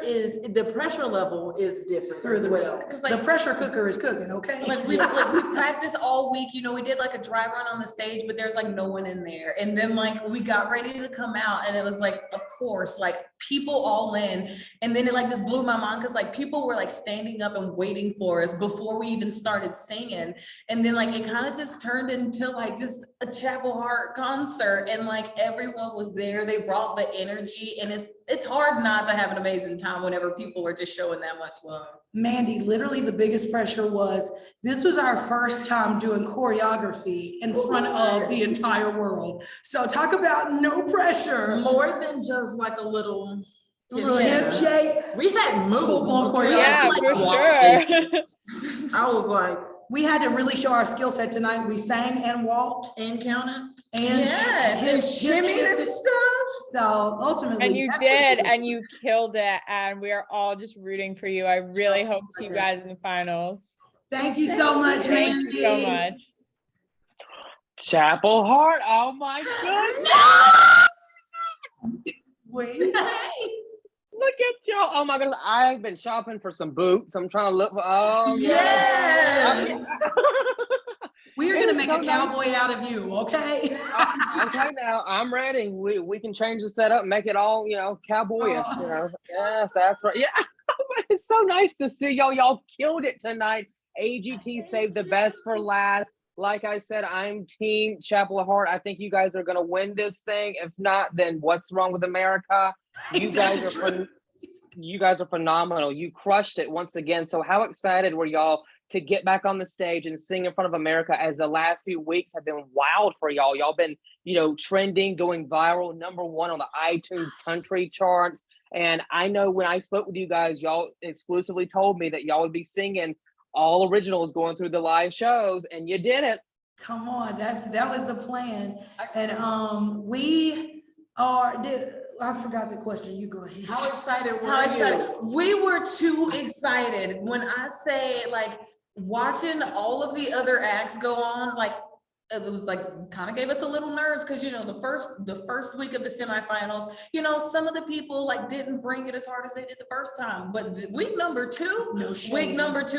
S18: level is different as well.
S13: Because like, the pressure cooker is cooking, okay?
S18: Like we practiced all week, we did like a dry run on the stage, but there's like no one in there. And then like we got ready to come out and it was like, of course, like people all in. And then it like just blew my mind because like people were like standing up and waiting for us before we even started singing. And then like it kind of just turned into like just a Chapel Heart concert, and like everyone was there. They brought the energy, and it's hard not to have an amazing time whenever people are just showing that much love.
S13: Mandy, literally the biggest pressure was, this was our first time doing choreography in front of the entire world. So talk about no pressure.
S18: More than just like a little
S13: hip shake.
S18: We had moves.
S8: Yeah, for sure.
S18: I was like,
S13: we had to really show our skill set tonight. We sang and walked
S18: and counted
S13: and
S18: shimmy and stuff.
S13: So ultimately,
S8: and you did, and you killed it. And we are all just rooting for you. I really hope to see you guys in the finals.
S13: Thank you so much, Mandy.
S8: Thank you so much.
S7: Chapel Heart. Oh my goodness.
S13: Wait.
S7: Look at y'all. Oh my goodness. I've been shopping for some boots. I'm trying to look for,
S13: yes. We are going to make a cowboy out of you, okay?
S7: Okay, now I'm ready. We can change the setup, make it all, cowboyish, Yes, that's right. Yeah. It's so nice to see y'all. Y'all killed it tonight. AGT saved the best for last. Like I said, I'm team Chapel Heart. I think you guys are going to win this thing. If not, then what's wrong with America? You guys are phenomenal. You crushed it once again. So how excited were y'all to get back on the stage and sing in front of America, as the last few weeks have been wild for y'all. Y'all been, trending, going viral, #1 on the iTunes country charts. And I know when I spoke with you guys, y'all exclusively told me that y'all would be singing all originals going through the live shows, and you did it.
S13: Come on, that was the plan. And we are, I forgot the question. You go ahead.
S18: How excited were you? We were too excited. When I say like watching all of the other acts go on, like it was like kind of gave us a little nerves because the first week of the semifinals, some of the people like didn't bring it as hard as they did the first time. But week number two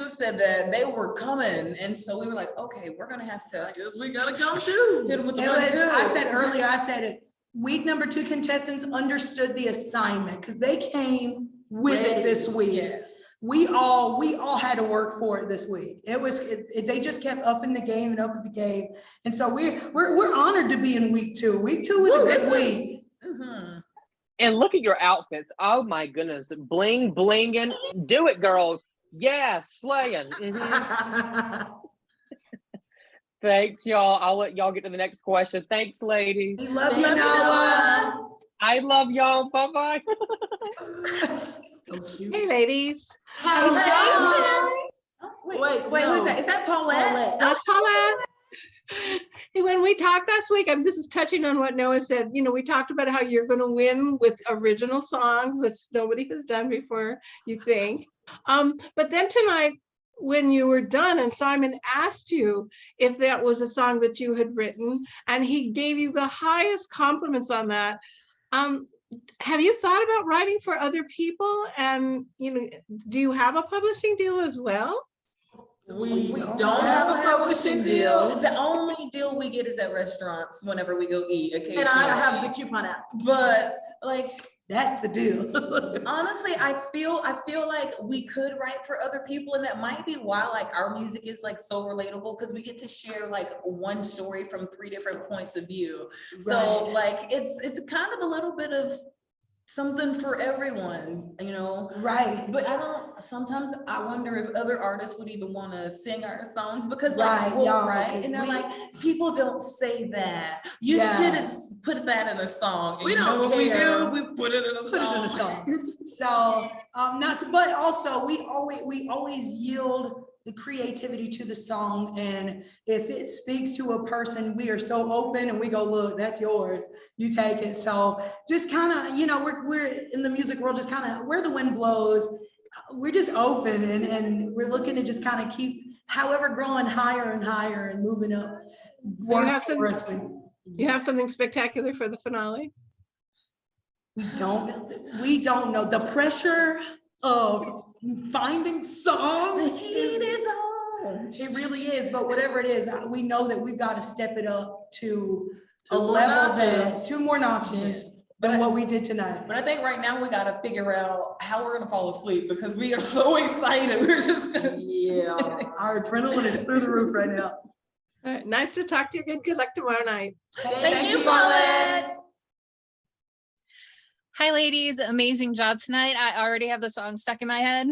S18: said that they were coming, and so we were like, okay, we're gonna have to. I guess we gotta come too. Hit them with the money too.
S13: I said earlier, week number 2 contestants understood the assignment because they came with it this week.
S18: Yes.
S13: We all had to work for it this week. They just kept upping the game, and so we're honored to be in week 2. Week 2 was a good week.
S7: Mm-hmm. And look at your outfits. Oh my goodness, blinging. Do it, girls. Yeah, slaying. Mm-hmm. Thanks, y'all. I'll let y'all get to the next question. Thanks, ladies.
S13: We love you, Noah.
S7: I love y'all. Bye-bye.
S2: Hey, ladies.
S18: Wait, who's that? Is that Paulette?
S2: That's Paulette. When we talked last week, this is touching on what Noah said. We talked about how you're going to win with original songs, which nobody has done before, you think. But then tonight, when you were done and Simon asked you if that was a song that you had written, and he gave you the highest compliments on that. Have you thought about writing for other people? And, do you have a publishing deal as well?
S18: We don't have a publishing deal. The only deal we get is at restaurants whenever we go eat occasionally.
S13: And I have the coupon app.
S18: But like,
S13: that's the deal.
S18: Honestly, I feel like we could write for other people, and that might be why like our music is like so relatable, because we get to share like one story from 3 different points of view. So like it's kind of a little bit of something for everyone,
S13: right?
S18: But sometimes I wonder if other artists would even want to sing our songs, because and they're like, people don't say that. You shouldn't put that in a song.
S13: We don't care.
S18: What we do, we put it in a song.
S13: So but also we always yield the creativity to the song, and if it speaks to a person, we are so open and we go, look, that's yours, you take it. So just kind of, we're in the music world, just kind of where the wind blows, we're just open, and we're looking to just kind of keep, however, growing higher and higher and moving up.
S2: You have something spectacular for the finale?
S13: We don't know. The pressure of finding songs,
S18: the heat is on.
S13: It really is, but whatever it is, we know that we've got to step it up to a level that 2 more notches than what we did tonight.
S18: But I think right now we got to figure out how we're gonna fall asleep, because we are so excited. We're just
S13: our adrenaline is through the roof right now.
S2: All right, nice to talk to you. Good luck tomorrow night.
S18: Thank you, Paulette.
S5: Hi, ladies. Amazing job tonight. I already have the song stuck in my head.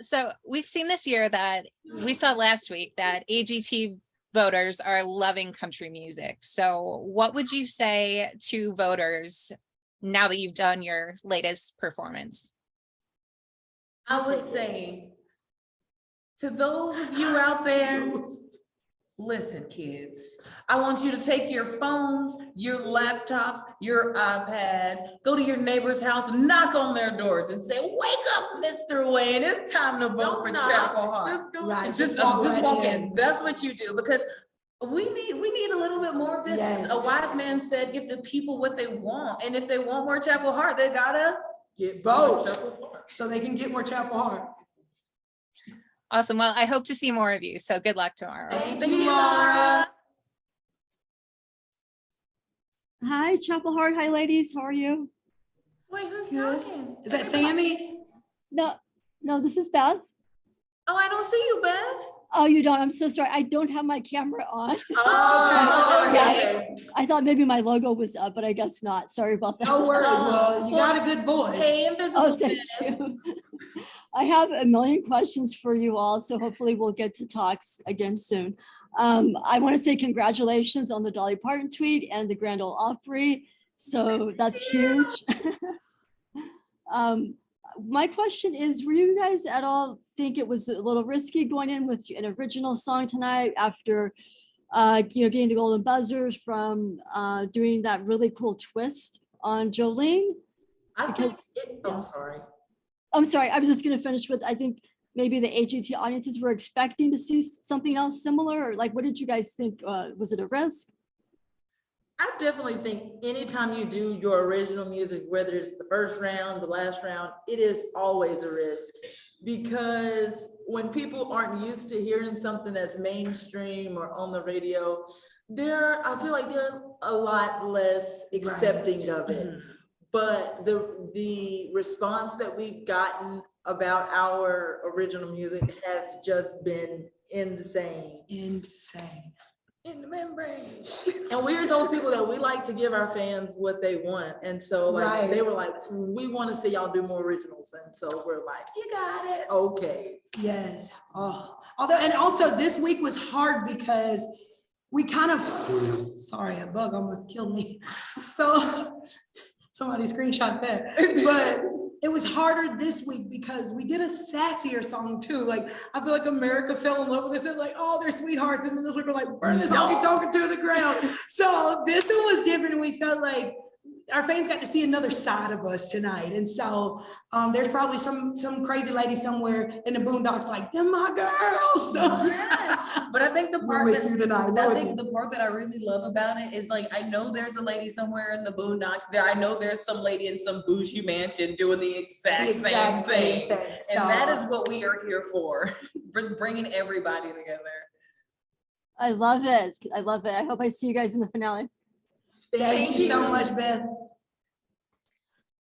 S5: So we've seen this year that we saw last week that AGT voters are loving country music. So what would you say to voters now that you've done your latest performance?
S18: I would say to those of you out there, listen, kids, I want you to take your phones, your laptops, your iPads, go to your neighbor's house, knock on their doors and say, wake up, Mr. Wayne, it's time to vote for Chapel Hart. Just walk in. That's what you do, because we need a little bit more of this. Yes. A wise man said, give the people what they want. And if they want more Chapel Hart, they gotta
S13: vote so they can get more Chapel Hart.
S5: Awesome. Well, I hope to see more of you. So good luck tomorrow.
S13: Thank you, Laura.
S9: Hi, Chapel Hart. Hi, ladies. How are you?
S18: Wait, who's talking?
S13: Is that Sammy?
S9: No, this is Beth.
S18: Oh, I don't see you, Beth.
S9: Oh, you don't? I'm so sorry. I don't have my camera on.
S18: Oh, okay.
S9: I thought maybe my logo was up, but I guess not. Sorry about that.
S13: No worries. Well, you got a good voice.
S18: Hey, invisible.
S9: Oh, thank you. I have a million questions for you all, so hopefully we'll get to talks again soon. I want to say congratulations on the Dolly Parton tweet and the Grand Ole Opry. So that's huge. My question is, were you guys at all think it was a little risky going in with an original song tonight after getting the golden buzzers from doing that really cool twist on Jolene?
S19: I'm sorry.
S9: I'm sorry, I was just gonna finish with, I think maybe the AGT audiences were expecting to see something else similar, or like, what did you guys think? Was it a risk?
S19: I definitely think anytime you do your original music, whether it's the first round, the last round, it is always a risk, because when people aren't used to hearing something that's mainstream or on the radio, I feel like they're a lot less accepting of it. But the response that we've gotten about our original music has just been insane.
S13: Insane.
S19: In the membrane. And we're those people that we like to give our fans what they want. And so like they were like, we want to see y'all do more originals. And so we're like, you got it. Okay.
S13: Yes. Oh, and also this week was hard because we kind of, sorry, a bug almost killed me. So somebody screenshot that. But it was harder this week because we did a sassier song too. Like, I feel like America fell in love with us. They're like, oh, they're sweethearts. And then this week we're like, burn this honky tonk to the ground. So this one was different. And we felt like our fans got to see another side of us tonight. And so there's probably some crazy lady somewhere in the boondocks like, them my girls. So
S18: yes. But I think the part
S13: the
S18: part that I really love about it is like, I know there's a lady somewhere in the boondocks there. I know there's some lady in some bougie mansion doing the exact same thing. And that is what we are here for bringing everybody together.
S9: I love it. I love it. I hope I see you guys in the finale.
S13: Thank you so much, Beth.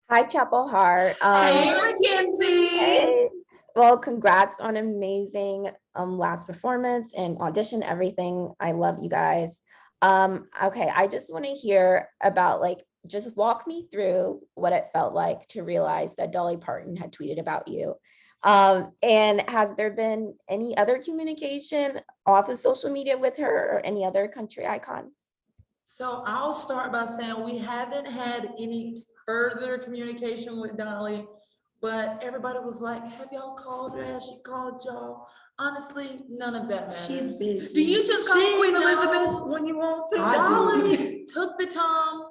S15: Hi, Chapel Heart.
S19: Hey, Mackenzie.
S15: Hey. Well, congrats on amazing last performance and audition, everything. I love you guys. Okay, I just want to hear about, like, just walk me through what it felt like to realize that Dolly Parton had tweeted about you. And has there been any other communication off of social media with her or any other country icons?
S19: So I'll start by saying we haven't had any further communication with Dolly, but everybody was like, have y'all called her? Has she called y'all? Honestly, none of that matters.
S18: Do you just call Queen Elizabeth when you want to?
S19: Dolly took the time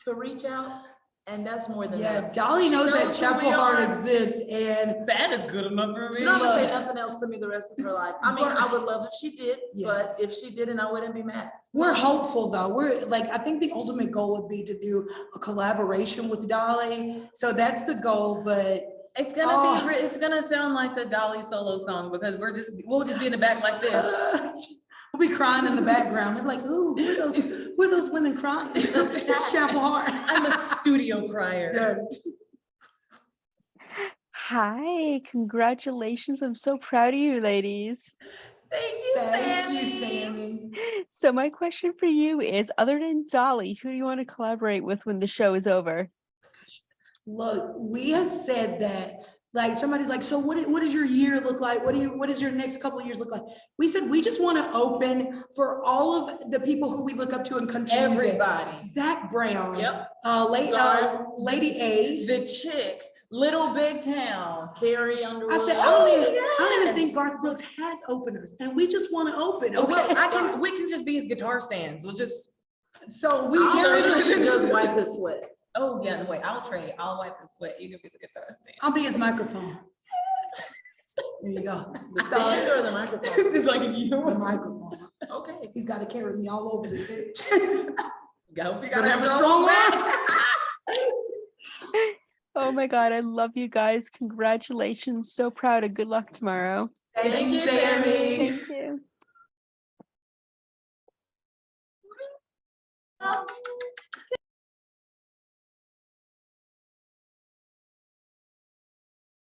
S19: to reach out, and that's more than that.
S13: Dolly knows that Chapel Heart exists, and
S18: that is good enough for me.
S19: She's not gonna say nothing else to me the rest of her life. I mean, I would love if she did, but if she didn't, I wouldn't be mad.
S13: We're hopeful though. We're like, I think the ultimate goal would be to do a collaboration with Dolly. So that's the goal, but
S18: it's gonna be, it's gonna sound like the Dolly solo song because we'll just be in the back like this.
S13: We'll be crying in the background. It's like, ooh, who are those women crying? It's Chapel Heart.
S18: I'm a studio crier.
S13: Yeah.
S4: Hi, congratulations. I'm so proud of you, ladies.
S18: Thank you,
S13: Sammy.
S4: So my question for you is, other than Dolly, who do you want to collaborate with when the show is over?
S13: Look, we have said that, like, somebody's like, so what does your year look like? What does your next couple of years look like? We said, we just want to open for all of the people who we look up to in country music.
S18: Everybody.
S13: Zach Brown.
S18: Yep.
S13: Lady A.
S18: The Chicks. Little Big Town. Carrie Underwood.
S13: I said, I don't even think Garth Brooks has openers, and we just want to open. Okay.
S18: Well, we can just be his guitar stands. We'll just.
S13: So we
S19: just wipe his sweat.
S18: Oh yeah, no, wait, I'll trade. I'll wipe the sweat. You can be the guitar stand.
S13: I'll be his microphone. There you go.
S19: The stand or the microphone?
S18: It's like you.
S13: The microphone.
S18: Okay.
S13: He's got to carry me all over the stage.
S18: You gotta have a
S13: strong
S18: arm.
S4: Oh my God, I love you guys. Congratulations. So proud and good luck tomorrow.
S13: Thank you, Sammy.
S4: Thank you.